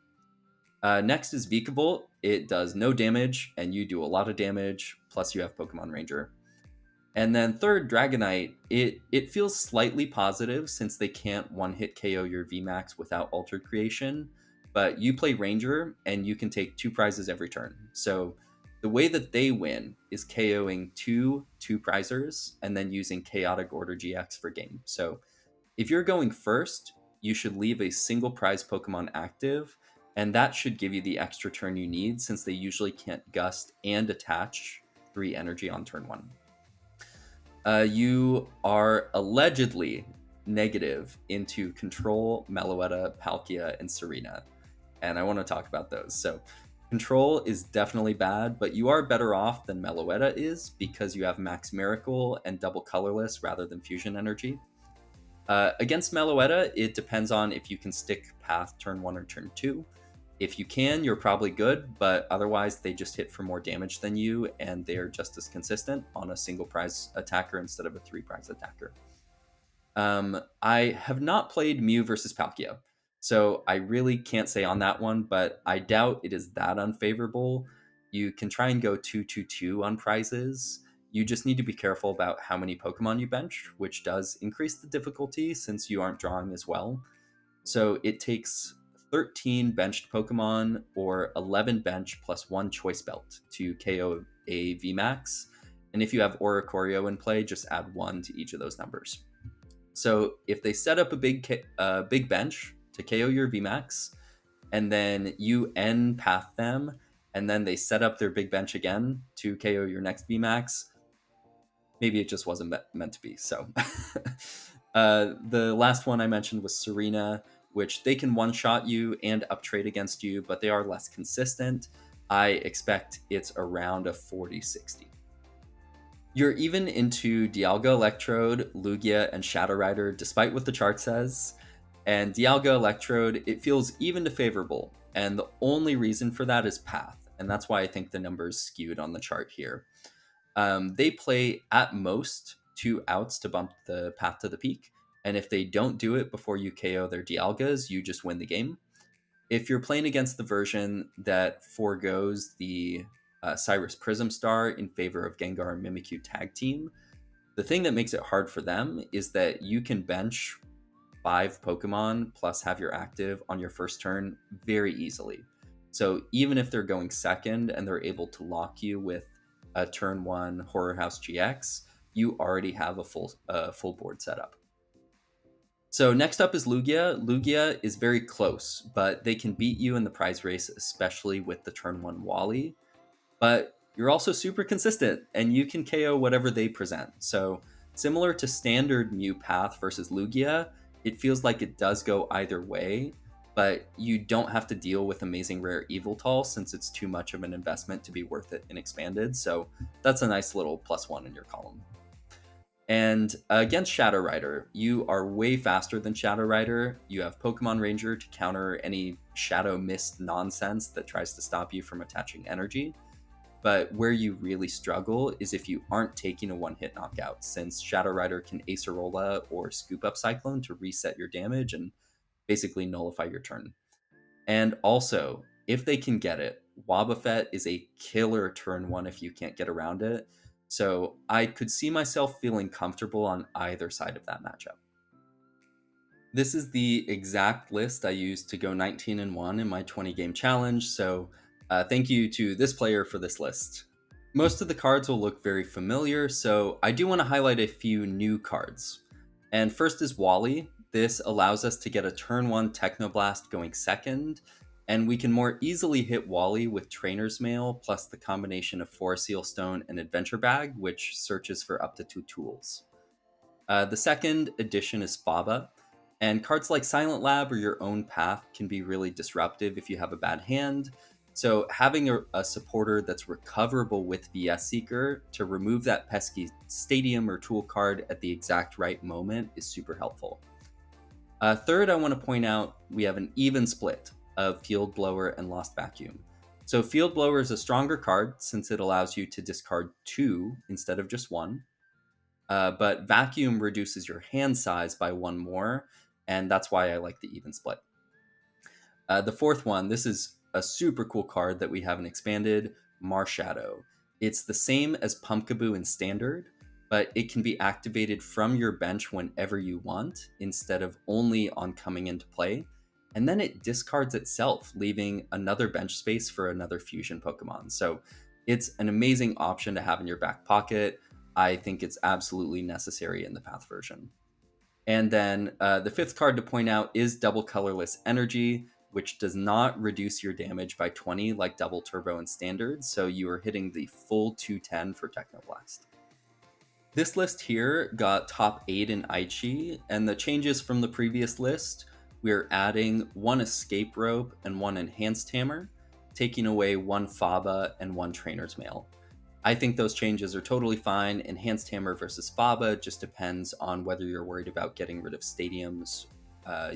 Next is Vikavolt. It does no damage, and you do a lot of damage, plus you have Pokemon Ranger. And then third, Dragonite. It feels slightly positive since they can't one-hit KO your VMAX without Altered Creation, but you play Ranger, and you can take 2 prizes every turn. So the way that they win is KOing 2 2-prizers, and then using Chaotic Order GX for game. So if you're going first, you should leave a single prize Pokemon active, and that should give you the extra turn you need since they usually can't gust and attach 3 energy on turn 1. You are allegedly negative into Control, Meloetta, Palkia, and Serena, and I want to talk about those. So Control is definitely bad, but you are better off than Meloetta is because you have Max Miracle and Double Colorless rather than Fusion Energy. Against Meloetta, it depends on if you can stick Path turn 1 or turn 2. If you can, you're probably good, but otherwise they just hit for more damage than you, and they're just as consistent on a single prize attacker instead of a 3 prize attacker. I have not played Mew versus Palkia, so I really can't say on that one, but I doubt it is that unfavorable. You can try and go 2-2-2 on prizes. You just need to be careful about how many Pokemon you bench, which does increase the difficulty since you aren't drawing as well. So it takes 13 benched Pokemon or 11 bench plus 1 choice belt to KO a VMAX. And if you have Oricorio in play, just add 1 to each of those numbers. So if they set up a big bench to KO your VMAX, and then you end path them, and then they set up their big bench again to KO your next VMAX, maybe it just wasn't meant to be. So the last one I mentioned was Serena, which they can one-shot you and uptrade against you, but they are less consistent. I expect it's around a 40-60. You're even into Dialga Electrode, Lugia, and Shadow Rider, despite what the chart says. And Dialga Electrode, it feels even to favorable, and the only reason for that is Path, and that's why I think the number's skewed on the chart here. They play at most 2 outs to bump the Path to the Peak, and if they don't do it before you KO their Dialgas, you just win the game. If you're playing against the version that forgoes the Cyrus Prism Star in favor of Gengar and Mimikyu Tag Team, the thing that makes it hard for them is that you can bench 5 Pokemon plus have your active on your first turn very easily. So even if they're going second and they're able to lock you with a turn 1 Horror House GX, you already have a full board setup. So next up is Lugia. Lugia is very close, but they can beat you in the prize race, especially with the turn 1 Wally. But you're also super consistent, and you can KO whatever they present. So similar to standard Mew Path versus Lugia, it feels like it does go either way, but you don't have to deal with Amazing Rare Eviltal since it's too much of an investment to be worth it in Expanded. So that's a nice little +1 in your column. And against Shadow Rider, you are way faster than Shadow Rider. You have Pokemon Ranger to counter any Shadow Mist nonsense that tries to stop you from attaching energy. But where you really struggle is if you aren't taking a one-hit knockout, since Shadow Rider can Acerola or Scoop Up Cyclone to reset your damage and basically nullify your turn. And also, if they can get it, Wobbuffet is a killer turn 1 if you can't get around it. So I could see myself feeling comfortable on either side of that matchup. This is the exact list I used to go 19-1 in my 20 game challenge, so thank you to this player for this list. Most of the cards will look very familiar, so I do want to highlight a few new cards. And first is Wally. This allows us to get a turn 1 Technoblast going second, and we can more easily hit Wally with Trainer's Mail plus the combination of Forest Seal Stone and Adventure Bag, which searches for up to 2 tools. The second addition is Faba, and cards like Silent Lab or Your Own Path can be really disruptive if you have a bad hand. So having a supporter that's recoverable with VS Seeker to remove that pesky stadium or tool card at the exact right moment is super helpful. Third, I want to point out we have an even split of Field Blower and Lost Vacuum. So Field Blower is a stronger card since it allows you to discard 2 instead of just 1. But Vacuum reduces your hand size by 1 more, and that's why I like the even split. The fourth one, this is a super cool card that we haven't expanded, Marshadow. It's the same as Pumpkaboo in Standard, but it can be activated from your bench whenever you want, instead of only on coming into play. And then it discards itself, leaving another bench space for another fusion Pokemon. So it's an amazing option to have in your back pocket. I think it's absolutely necessary in the Path version. And then the fifth card to point out is Double Colorless Energy, which does not reduce your damage by 20 like Double Turbo and Standard, so you are hitting the full 210 for Technoblast. This list here got top 8 in Aichi, and the changes from the previous list, we're adding 1 Escape Rope and 1 Enhanced Hammer, taking away 1 Faba and 1 Trainer's Mail. I think those changes are totally fine. Enhanced Hammer versus Faba just depends on whether you're worried about getting rid of stadiums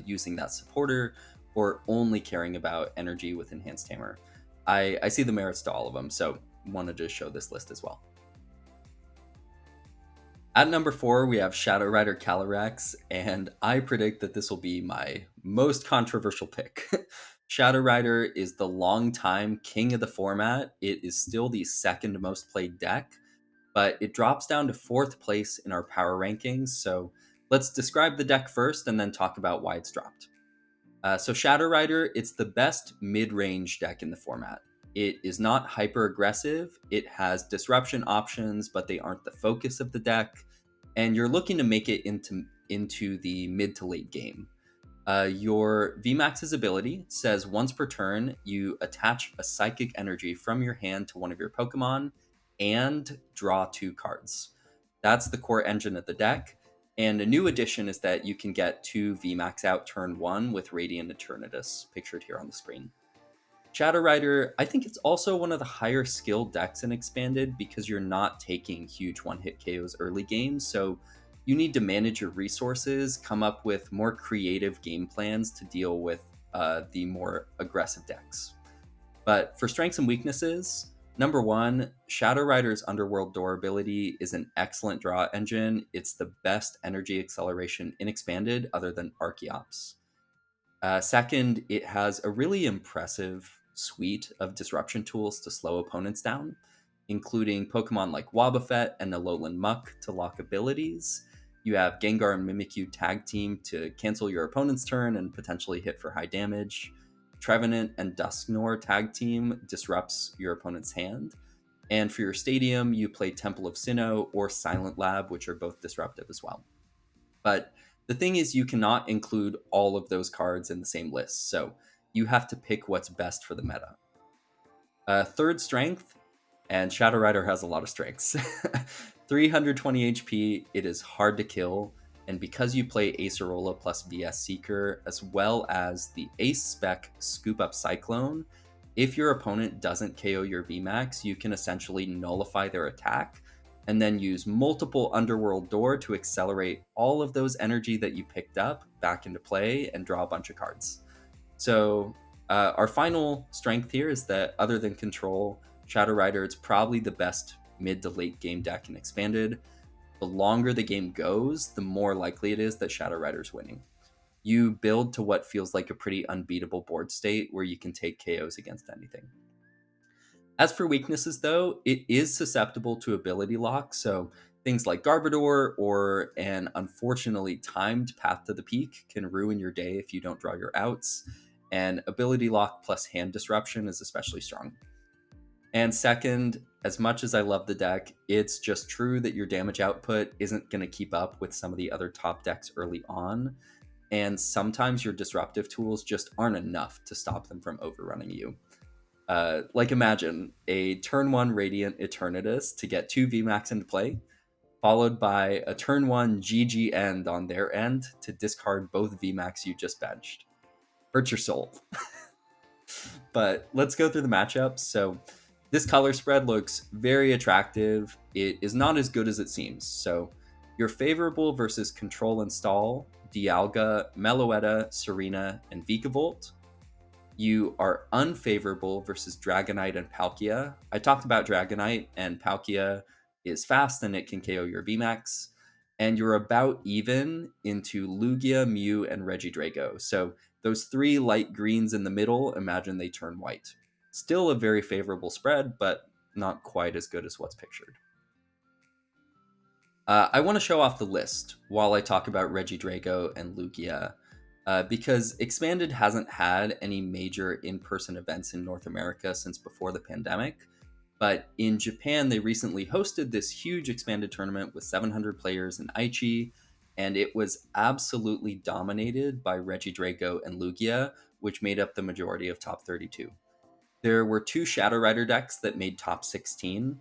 using that supporter or only caring about energy with Enhanced Hammer. I see the merits to all of them, so wanted to show this list as well. At number 4, we have Shadow Rider Calyrex, and I predict that this will be my most controversial pick. Shadow Rider is the longtime king of the format. It is still the second most played deck, but it drops down to 4th place in our power rankings. So let's describe the deck first and then talk about why it's dropped. So Shadow Rider, it's the best mid-range deck in the format. It is not hyper aggressive. It has disruption options, but they aren't the focus of the deck. And you're looking to make it into the mid to late game. Your VMAX's ability says once per turn, you attach a psychic energy from your hand to one of your Pokemon and draw 2 cards. That's the core engine of the deck. And a new addition is that you can get 2 VMAX out turn 1 with Radiant Eternatus, pictured here on the screen. Shadow Rider, I think it's also one of the higher skill decks in Expanded because you're not taking huge one-hit KOs early game, so you need to manage your resources, come up with more creative game plans to deal with the more aggressive decks. But for strengths and weaknesses, number 1, Shadow Rider's Underworld Door ability is an excellent draw engine. It's the best energy acceleration in Expanded other than Archeops. Second, it has a really impressive suite of disruption tools to slow opponents down, including Pokemon like Wobbuffet and Alolan Muck to lock abilities. You have Gengar and Mimikyu tag team to cancel your opponent's turn and potentially hit for high damage. Trevenant and Dusknoir tag team disrupts your opponent's hand. And for your stadium, you play Temple of Sinnoh or Silent Lab, which are both disruptive as well. But the thing is, you cannot include all of those cards in the same list, so you have to pick what's best for the meta. Third, strength, and Shadow Rider has a lot of strengths. 320 HP, it is hard to kill, and because you play Acerola plus VS Seeker, as well as the Ace Spec Scoop Up Cyclone, if your opponent doesn't KO your VMAX, you can essentially nullify their attack, and then use multiple Underworld Door to accelerate all of those energy that you picked up back into play and draw a bunch of cards. So our final strength here is that other than control, Shadow Rider is probably the best mid to late game deck in Expanded. The longer the game goes, the more likely it is that Shadow Rider's winning. You build to what feels like a pretty unbeatable board state where you can take KOs against anything. As for weaknesses, though, it is susceptible to ability lock, so things like Garbodor or an unfortunately timed path to the peak can ruin your day if you don't draw your outs, and ability lock plus hand disruption is especially strong. And second, as much as I love the deck, it's just true that your damage output isn't going to keep up with some of the other top decks early on, and sometimes your disruptive tools just aren't enough to stop them from overrunning you. Like imagine a turn 1 Radiant Eternatus to get 2 VMAX into play, followed by a turn 1 GG End on their end to discard both VMAX you just benched. Hurt your soul. But let's go through the matchups. So this color spread looks very attractive. It is not as good as it seems. So you're favorable versus Control Install, Dialga, Meloetta, Serena, and Vikavolt. You are unfavorable versus Dragonite and Palkia. I talked about Dragonite, and Palkia is fast and it can KO your VMAX. And you're about even into Lugia, Mew, and Regidrago. So those 3 light greens in the middle, imagine they turn white. Still a very favorable spread, but not quite as good as what's pictured. I want to show off the list while I talk about Regidrago and Lugia. Because Expanded hasn't had any major in-person events in North America since before the pandemic. But in Japan, they recently hosted this huge Expanded tournament with 700 players in Aichi, and it was absolutely dominated by Regidrago and Lugia, which made up the majority of top 32. There were 2 Shadow Rider decks that made top 16,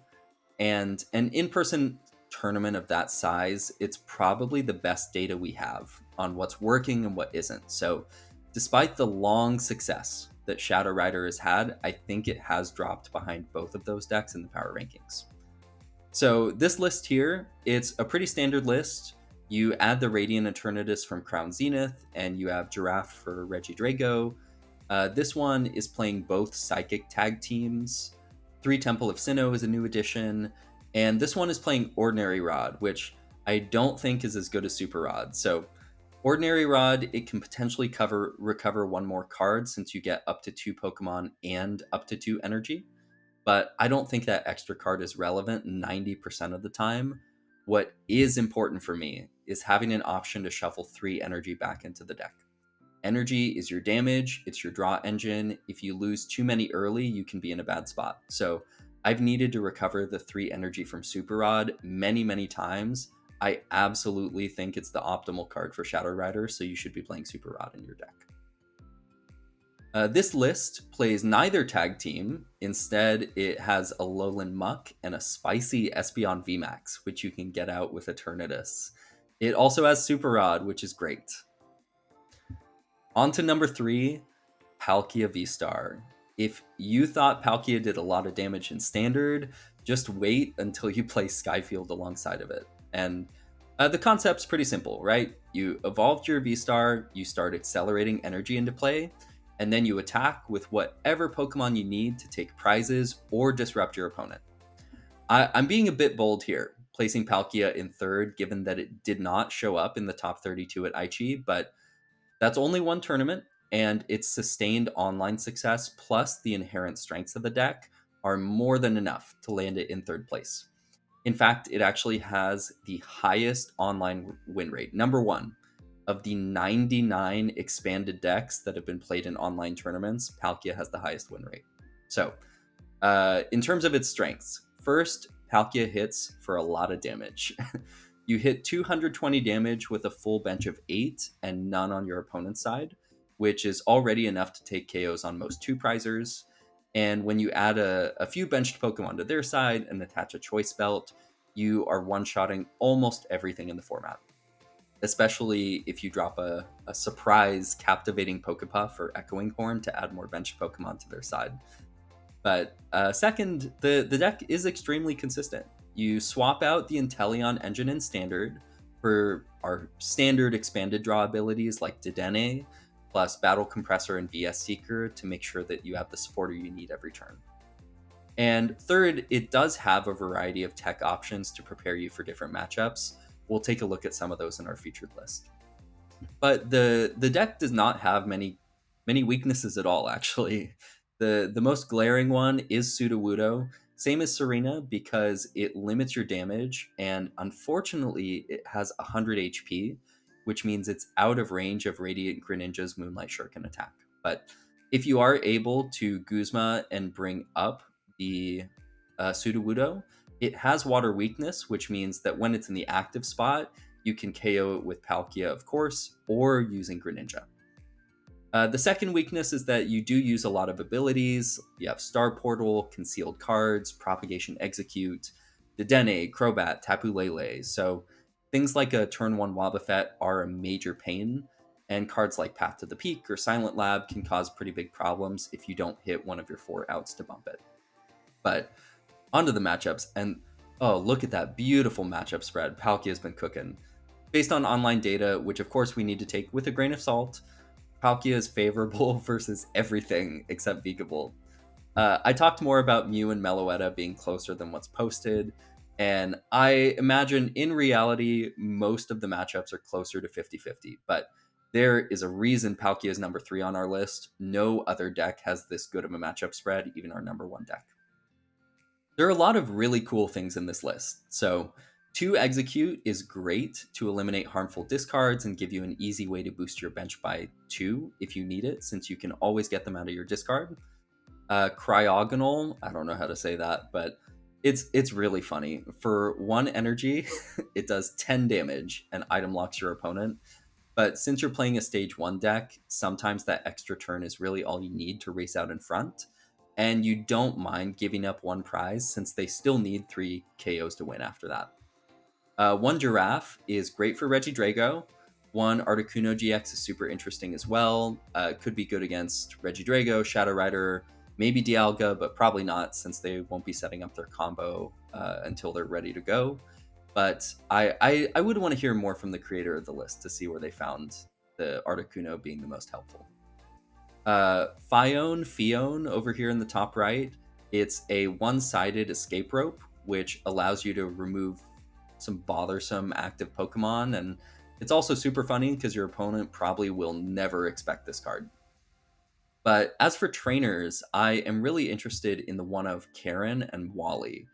and an in-person tournament of that size, it's probably the best data we have on what's working and what isn't. So despite the long success that Shadow Rider has had, I think it has dropped behind both of those decks in the power rankings. So this list here, it's a pretty standard list. You add the Radiant Eternatus from Crown Zenith, and you have Giraffe for Regidrago. This one is playing both Psychic tag teams. 3 Temple of Sinnoh is a new addition. And this one is playing Ordinary Rod, which I don't think is as good as Super Rod. So Ordinary Rod, it can potentially recover 1 more card since you get up to 2 Pokemon and up to 2 energy. But I don't think that extra card is relevant 90% of the time. What is important for me is having an option to shuffle 3 energy back into the deck. Energy is your damage, it's your draw engine. If you lose too many early, you can be in a bad spot. So I've needed to recover the 3 energy from Super Rod many, many times. I absolutely think it's the optimal card for Shadow Rider, so you should be playing Super Rod in your deck. This list plays neither tag team. Instead, it has a Lowland Muck and a spicy Espeon VMAX, which you can get out with Eternatus. It also has Super Rod, which is great. On to number 3, Palkia V-Star. If you thought Palkia did a lot of damage in Standard, just wait until you play Skyfield alongside of it. And the concept's pretty simple, right? You evolved your V-Star, you start accelerating energy into play, and then you attack with whatever Pokemon you need to take prizes or disrupt your opponent. I'm being a bit bold here, placing Palkia in 3rd, given that it did not show up in the top 32 at Aichi, but that's only 1 tournament, and its sustained online success plus the inherent strengths of the deck are more than enough to land it in 3rd place. In fact, it actually has the highest online win rate, number 1. Of the 99 expanded decks that have been played in online tournaments, Palkia has the highest win rate. So, in terms of its strengths, first, Palkia hits for a lot of damage. You hit 220 damage with a full bench of 8 and none on your opponent's side, which is already enough to take KOs on most 2-prizers. And when you add a few benched Pokemon to their side and attach a Choice Belt, you are one-shotting almost everything in the format. Especially if you drop a surprise Captivating Pokepuff or Echoing Horn to add more benched Pokemon to their side. But second, the deck is extremely consistent. You swap out the Inteleon engine in Standard for our standard expanded draw abilities like Dedenne, plus Battle Compressor and VS Seeker to make sure that you have the supporter you need every turn. And third, it does have a variety of tech options to prepare you for different matchups. We'll take a look at some of those in our featured list. But the deck does not have many weaknesses at all, actually. The most glaring one is Sudowoodo, same as Serena, because it limits your damage, and unfortunately, it has 100 HP, which means it's out of range of Radiant Greninja's Moonlight Shuriken attack. But if you are able to Guzma and bring up the Sudowoodo, it has water weakness, which means that when it's in the active spot, you can KO it with Palkia, of course, or using Greninja. The second weakness is that you do use a lot of abilities. You have Star Portal, Concealed Cards, Propagation Execute, Dedenne, Crobat, Tapu Lele. So things like a turn 1 Wobbuffet are a major pain, and cards like Path to the Peak or Silent Lab can cause pretty big problems if you don't hit one of your 4 outs to bump it. But onto the matchups, and oh, look at that beautiful matchup spread Palkia's been cooking. Based on online data, which of course we need to take with a grain of salt, Palkia is favorable versus everything except Vikavolt. I talked more about Mew and Meloetta being closer than what's posted, and I imagine in reality, most of the matchups are closer to 50-50, but there is a reason Palkia is number 3 on our list. No other deck has this good of a matchup spread, even our number 1 deck. There are a lot of really cool things in this list. So 2 Execute is great to eliminate harmful discards and give you an easy way to boost your bench by 2 if you need it, since you can always get them out of your discard. Cryogonal, I don't know how to say that, but it's really funny. For 1 energy, it does 10 damage and item locks your opponent. But since you're playing a stage 1 deck, sometimes that extra turn is really all you need to race out in front. And you don't mind giving up 1 prize since they still need 3 KOs to win after that. 1 Giraffe is great for Regidrago. 1 Articuno GX is super interesting as well. Could be good against Regidrago, Shadow Rider, maybe Dialga, but probably not since they won't be setting up their combo until they're ready to go. But I would want to hear more from the creator of the list to see where they found the Articuno being the most helpful. Fione over here in the top right, it's a one-sided escape rope, which allows you to remove some bothersome active Pokemon, and it's also super funny because your opponent probably will never expect this card. But as for trainers, I am really interested in the one of Karen and Wally.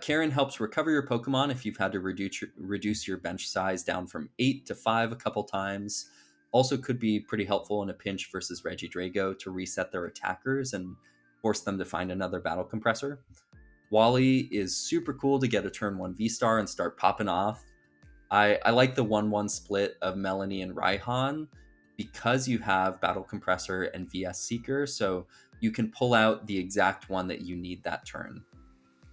Karen helps recover your Pokemon if you've had to reduce your bench size down from 8 to 5 a couple times. Also could be pretty helpful in a pinch versus Regidrago to reset their attackers and force them to find another battle compressor. Wally is super cool to get a turn 1 V-Star and start popping off. I like the 1-1 split of Melanie and Raihan because you have Battle Compressor and VS Seeker, so you can pull out the exact one that you need that turn.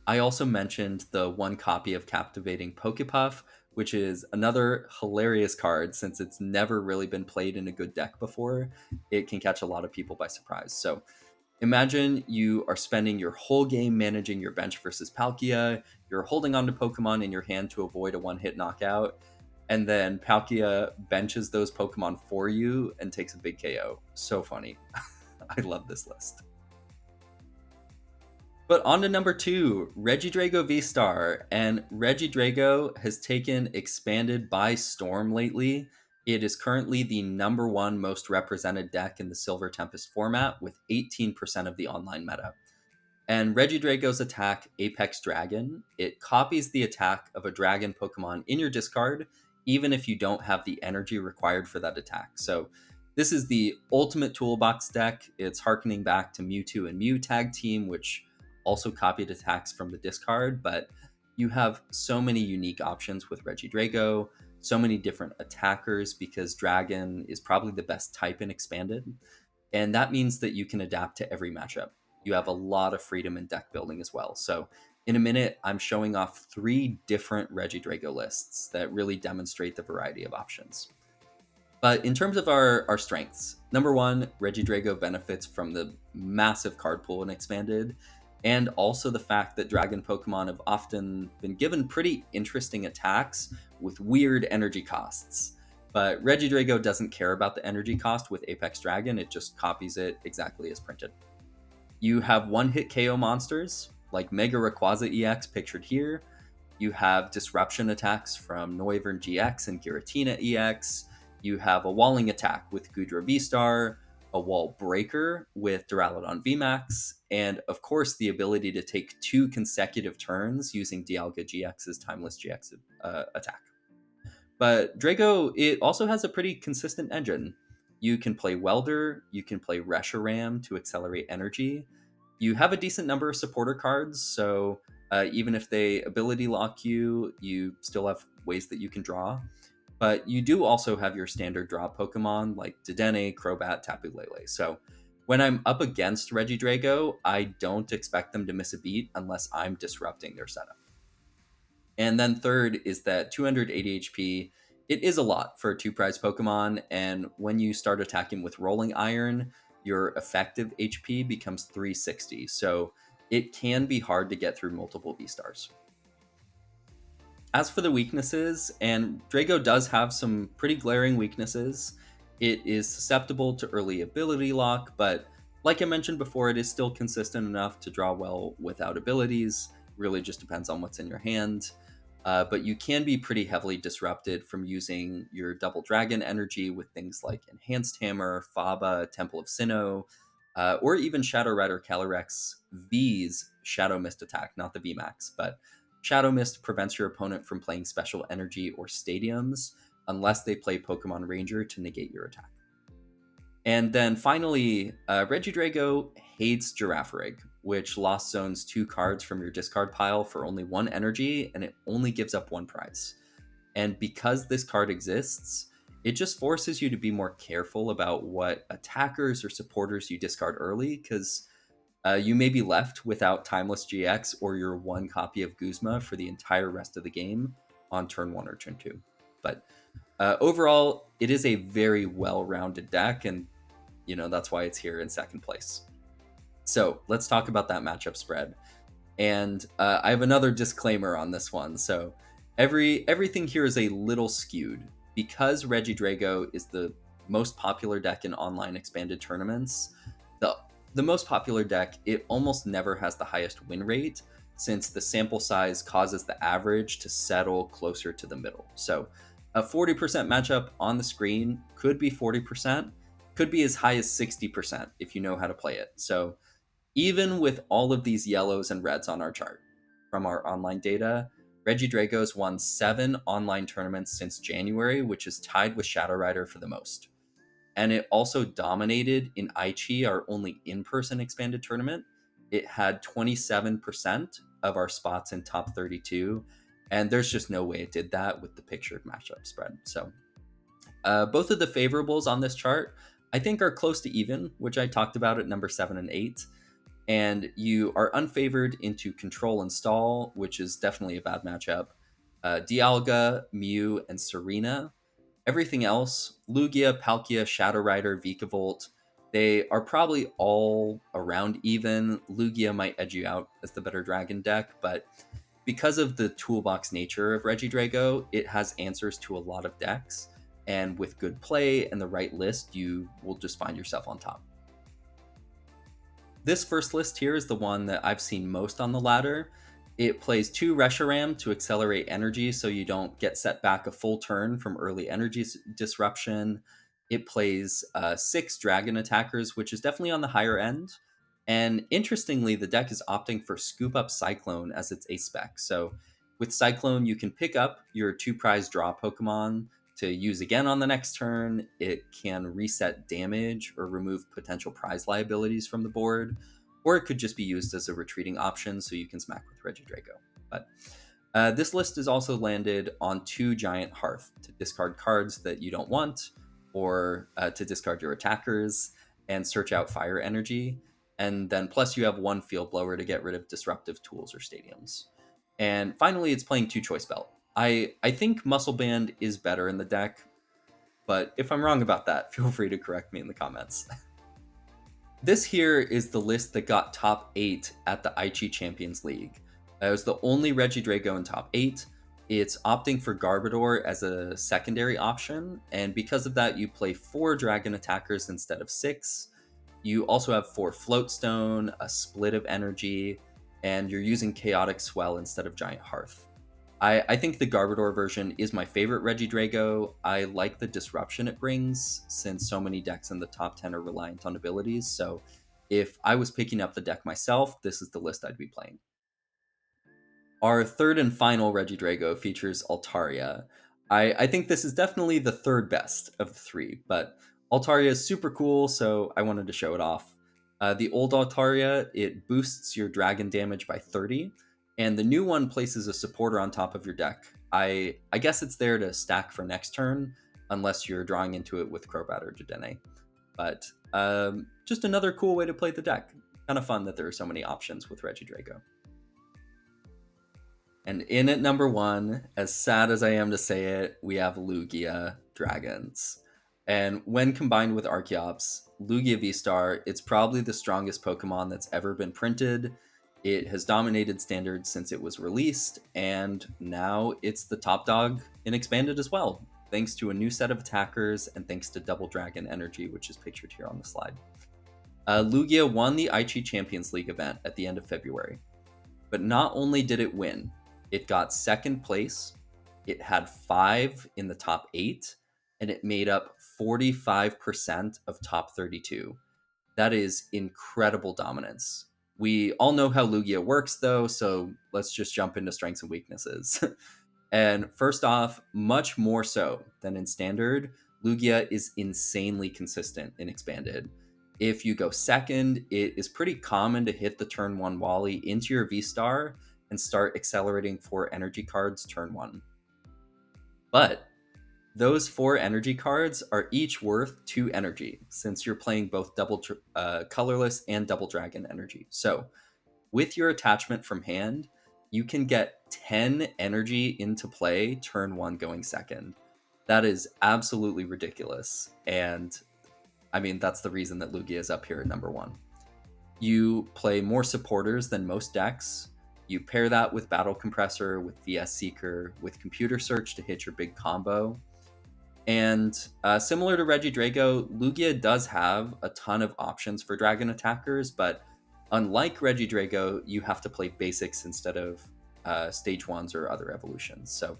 I also mentioned the 1 copy of Captivating Pokepuff, which is another hilarious card since it's never really been played in a good deck before. It can catch a lot of people by surprise. So imagine you are spending your whole game managing your bench versus Palkia, you're holding on to Pokemon in your hand to avoid a 1-hit knockout, and then Palkia benches those Pokemon for you and takes a big KO. So funny. I love this list. But on to number 2, Regidrago V-Star. And Regidrago has taken Expanded by storm lately. It is currently the number 1 most represented deck in the Silver Tempest format with 18% of the online meta. And Regidrago's attack, Apex Dragon, it copies the attack of a dragon Pokemon in your discard, even if you don't have the energy required for that attack. So this is the ultimate toolbox deck. It's harkening back to Mewtwo and Mew Tag Team, which also copied attacks from the discard, but you have so many unique options with Regidrago, so many different attackers because Dragon is probably the best type in Expanded, and that means that you can adapt to every matchup. You have a lot of freedom in deck building as well. So in a minute, I'm showing off 3 different Regidrago lists that really demonstrate the variety of options. But in terms of our strengths, number 1, Regidrago benefits from the massive card pool in Expanded, and also the fact that dragon Pokemon have often been given pretty interesting attacks with weird energy costs. But Regidrago doesn't care about the energy cost with Apex Dragon, it just copies it exactly as printed. You have 1-hit KO monsters, like Mega Rayquaza EX pictured here. You have disruption attacks from Noivern GX and Giratina EX. You have a walling attack with Goodra V-Star, a wall breaker with Duraludon VMAX, and of course the ability to take 2 consecutive turns using Dialga GX's Timeless GX attack. But Drago, it also has a pretty consistent engine. You can play Welder, you can play Reshiram to accelerate energy. You have a decent number of supporter cards, so even if they ability lock you, you still have ways that you can draw. But you do also have your standard draw Pokemon like Dedenne, Crobat, Tapu Lele. So when I'm up against Regidrago, I don't expect them to miss a beat unless I'm disrupting their setup. And then third is that 280 HP. It is a lot for a 2-prize Pokemon, and when you start attacking with Rolling Iron, your effective HP becomes 360. So it can be hard to get through multiple V-Stars. As for the weaknesses, and Drago does have some pretty glaring weaknesses, it is susceptible to early ability lock, but like I mentioned before, it is still consistent enough to draw well without abilities. Really just depends on what's in your hand. But you can be pretty heavily disrupted from using your Double Dragon energy with things like Enhanced Hammer, Faba, Temple of Sinnoh, or even Shadow Rider Calyrex V's Shadow Mist attack, not the VMAX, but Shadow Mist prevents your opponent from playing Special Energy or Stadiums unless they play Pokemon Ranger to negate your attack. And then finally, Regidrago hates Girafarig, which lost zones 2 cards from your discard pile for only 1 energy, and it only gives up 1 prize. And because this card exists, it just forces you to be more careful about what attackers or supporters you discard early, because you may be left without Timeless GX or your 1 copy of Guzma for the entire rest of the game on turn 1 or turn 2. But overall, it is a very well-rounded deck, and that's why it's here in second place. So let's talk about that matchup spread. And I have another disclaimer on this one. So everything here is a little skewed. Because Regidrago is the most popular deck in online expanded tournaments, the most popular deck, it almost never has the highest win rate, since the sample size causes the average to settle closer to the middle. So a 40% matchup on the screen could be 40%, could be as high as 60% if you know how to play it. So even with all of these yellows and reds on our chart from our online data, Regidrago's won 7 online tournaments since January, which is tied with Shadow Rider for the most. And it also dominated in Aichi, our only in-person expanded tournament. It had 27% of our spots in top 32, and there's just no way it did that with the pictured matchup spread. So both of the favorables on this chart, I think, are close to even, which I talked about at number 7 and 8. And you are unfavored into Control and Stall, which is definitely a bad matchup. Dialga, Mew, and Serena. Everything else, Lugia, Palkia, Shadow Rider, Vikavolt, they are probably all around even. Lugia might edge you out as the better dragon deck, but because of the toolbox nature of Regidrago, it has answers to a lot of decks, and with good play and the right list, you will just find yourself on top. This first list here is the one that I've seen most on the ladder. It plays 2 Reshiram to accelerate energy so you don't get set back a full turn from early energy disruption. It plays 6 Dragon Attackers, which is definitely on the higher end. And interestingly, the deck is opting for Scoop Up Cyclone as its ace spec. So with Cyclone, you can pick up your 2-prize draw Pokemon to use again on the next turn. It can reset damage or remove potential prize liabilities from the board, or it could just be used as a retreating option so you can smack with Regidrago. But this list is also landed on 2 Giant Hearth to discard cards that you don't want, or to discard your attackers and search out fire energy. And then plus you have 1 Field Blower to get rid of disruptive tools or stadiums. And finally, it's playing 2 Choice Belt. I think Muscle Band is better in the deck, but if I'm wrong about that, feel free to correct me in the comments. This here is the list that got top 8 at the Aichi Champions League. It was the only Regidrago in top 8. It's opting for Garbodor as a secondary option, and because of that, you play 4 Dragon Attackers instead of 6. You also have 4 Floatstone, a Split of Energy, and you're using Chaotic Swell instead of Giant Hearth. I think the Garbodor version is my favorite Regidrago. I like the disruption it brings since so many decks in the top 10 are reliant on abilities. So if I was picking up the deck myself, this is the list I'd be playing. Our third and final Regidrago features Altaria. I think this is definitely the third best of the three, but Altaria is super cool, so I wanted to show it off. The old Altaria, it boosts your dragon damage by 30, and the new one places a supporter on top of your deck. I guess it's there to stack for next turn, unless you're drawing into it with Crobat or Dedenne. But just another cool way to play the deck. Kind of fun that there are so many options with Regidrago. And in at number one, as sad as I am to say it, we have Lugia Dragons. And when combined with Archeops, Lugia V-Star, it's probably the strongest Pokemon that's ever been printed. It has dominated standards since it was released, and now it's the top dog in Expanded as well, thanks to a new set of attackers and thanks to Double Dragon Energy, which is pictured here on the slide. Lugia won the Aichi Champions League event at the end of February. But not only did it win, it got second place, it had 5 in the top 8, and it made up 45% of top 32. That is incredible dominance. We all know how Lugia works, though, so let's just jump into strengths and weaknesses. And first off, much more so than in Standard, Lugia is insanely consistent in Expanded. If you go second, it is pretty common to hit the turn 1 Wally into your V-Star and start accelerating 4 energy cards turn 1. But those 4 energy cards are each worth 2 energy, since you're playing both colorless and double dragon energy. So with your attachment from hand, you can get 10 energy into play turn 1 going second. That is absolutely ridiculous. And I mean, that's the reason that Lugia is up here at number 1. You play more supporters than most decks. You pair that with Battle Compressor, with VS Seeker, with Computer Search to hit your big combo. And similar to Regidrago, Lugia does have a ton of options for dragon attackers, but unlike Regidrago, you have to play basics instead of stage 1s or other evolutions. So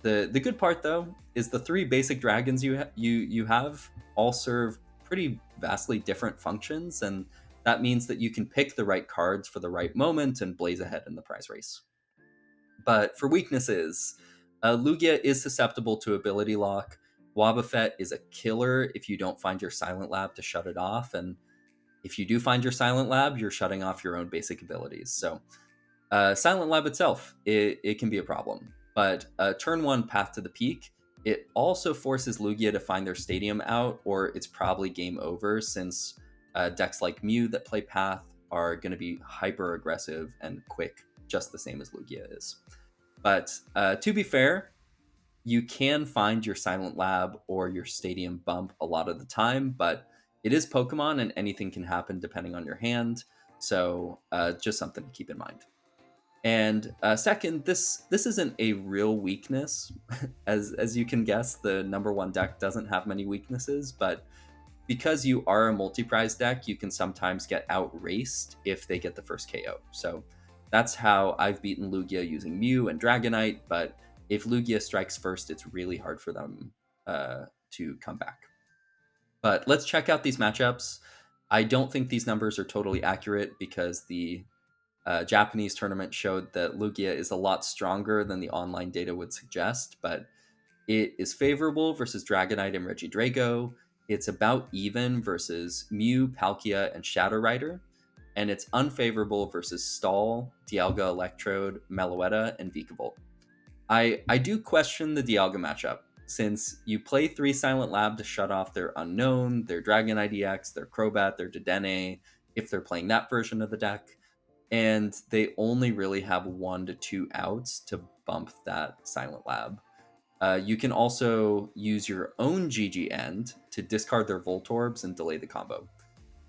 the good part, though, is the 3 basic dragons you have all serve pretty vastly different functions, and that means that you can pick the right cards for the right moment and blaze ahead in the prize race. But for weaknesses, Lugia is susceptible to ability lock. Wobbuffet is a killer if you don't find your Silent Lab to shut it off, and if you do find your Silent Lab, you're shutting off your own basic abilities. So Silent Lab itself, it can be a problem. But turn 1 Path to the Peak, it also forces Lugia to find their stadium out, or it's probably game over, since decks like Mew that play Path are going to be hyper aggressive and quick, just the same as Lugia is. But to be fair, you can find your Silent Lab or your Stadium bump a lot of the time, but it is Pokemon and anything can happen depending on your hand, so just something to keep in mind. And second, this isn't a real weakness. As you can guess, the number 1 deck doesn't have many weaknesses, but because you are a multi-prize deck, you can sometimes get outraced if they get the first KO. So that's how I've beaten Lugia using Mew and Dragonite, but if Lugia strikes first, it's really hard for them to come back. But let's check out these matchups. I don't think these numbers are totally accurate because the Japanese tournament showed that Lugia is a lot stronger than the online data would suggest, but it is favorable versus Dragonite and Regidrago. It's about even versus Mew, Palkia, and Shadow Rider, and it's unfavorable versus Stall, Dialga Electrode, Meloetta, and Vikavolt. I do question the Dialga matchup, since you play 3 Silent Lab to shut off their Unknown, their Dragonite EX, their Crobat, their Dedenne, if they're playing that version of the deck, and they only really have 1 to 2 outs to bump that Silent Lab. You can also use your own GG end to discard their Voltorbs and delay the combo.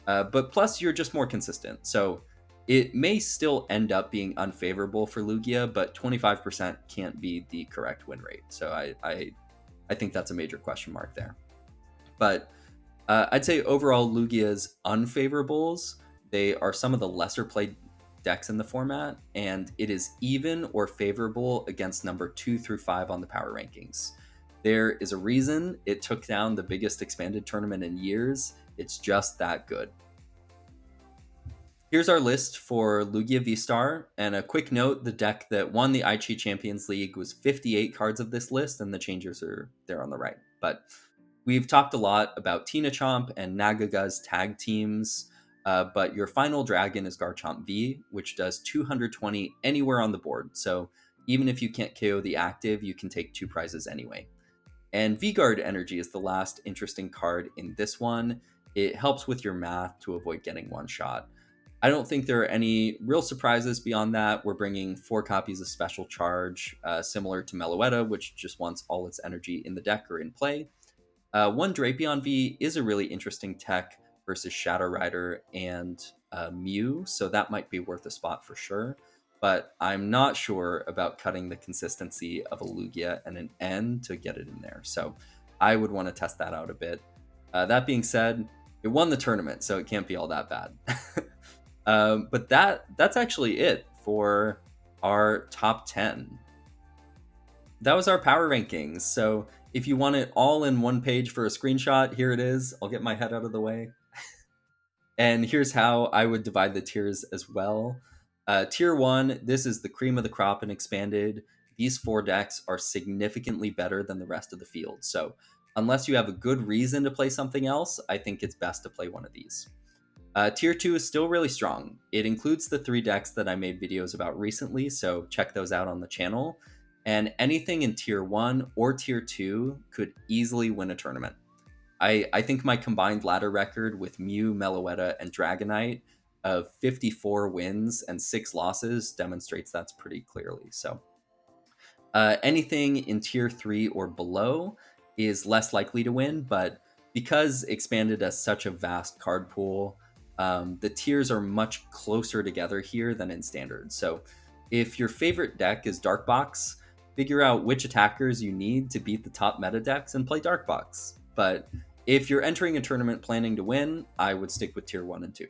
But plus, you're just more consistent. So it may still end up being unfavorable for Lugia, but 25% can't be the correct win rate. So I think that's a major question mark there. But I'd say overall, Lugia's unfavorables, they are some of the lesser played decks in the format, and it is even or favorable against number 2 through 5 on the power rankings. There is a reason it took down the biggest expanded tournament in years. It's just that good. Here's our list for Lugia V-Star, and a quick note, the deck that won the Aichi Champions League was 58 cards of this list, and the changers are there on the right. But we've talked a lot about Tina Chomp and Nagaga's tag teams, but your final dragon is Garchomp V, which does 220 anywhere on the board. So even if you can't KO the active, you can take 2 prizes anyway. And V-Guard Energy is the last interesting card in this one. It helps with your math to avoid getting one shot. I don't think there are any real surprises beyond that. We're bringing 4 copies of Special Charge, similar to Meloetta, which just wants all its energy in the deck or in play. One Drapion V is a really interesting tech versus Shadow Rider and Mew, so that might be worth a spot for sure. But I'm not sure about cutting the consistency of a Lugia and an N to get it in there. So I would want to test that out a bit. That being said, it won the tournament, so it can't be all that bad. But that's actually it for our top 10. That was our power rankings. So if you want it all in one page for a screenshot, here it is. I'll get my head out of the way. And here's how I would divide the tiers as well. Tier 1, this is the cream of the crop and expanded. These 4 decks are significantly better than the rest of the field. So unless you have a good reason to play something else, I think it's best to play one of these. Tier 2 is still really strong. It includes the 3 decks that I made videos about recently, so check those out on the channel. And anything in Tier 1 or Tier 2 could easily win a tournament. I think my combined ladder record with Mew, Meloetta, and Dragonite of 54 wins and 6 losses demonstrates that's pretty clearly. So anything in Tier 3 or below is less likely to win, but because Expanded has such a vast card pool, the tiers are much closer together here than in Standard. So if your favorite deck is Dark Box, figure out which attackers you need to beat the top meta decks and play Dark Box. But if you're entering a tournament planning to win, I would stick with Tier 1 and 2.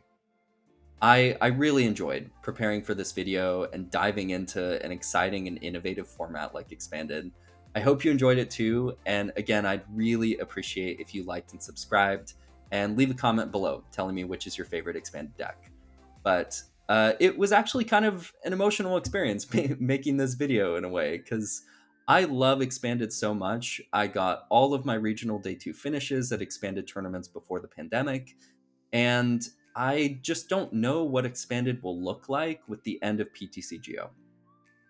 I really enjoyed preparing for this video and diving into an exciting and innovative format like Expanded. I hope you enjoyed it too, and again, I'd really appreciate if you liked and subscribed, and leave a comment below telling me which is your favorite Expanded deck. But it was actually kind of an emotional experience making this video in a way, because I love Expanded so much. I got all of my regional day 2 finishes at Expanded tournaments before the pandemic, and I just don't know what Expanded will look like with the end of PTCGO.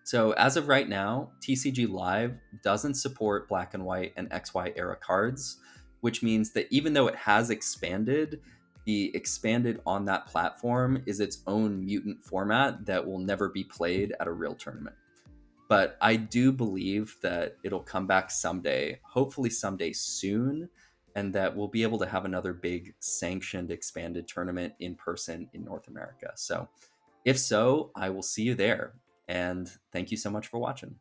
So as of right now, TCG Live doesn't support Black and White and XY era cards, which means that even though it has expanded, the expanded on that platform is its own mutant format that will never be played at a real tournament. But I do believe that it'll come back someday, hopefully someday soon, and that we'll be able to have another big sanctioned expanded tournament in person in North America. So if so, I will see you there. And thank you so much for watching.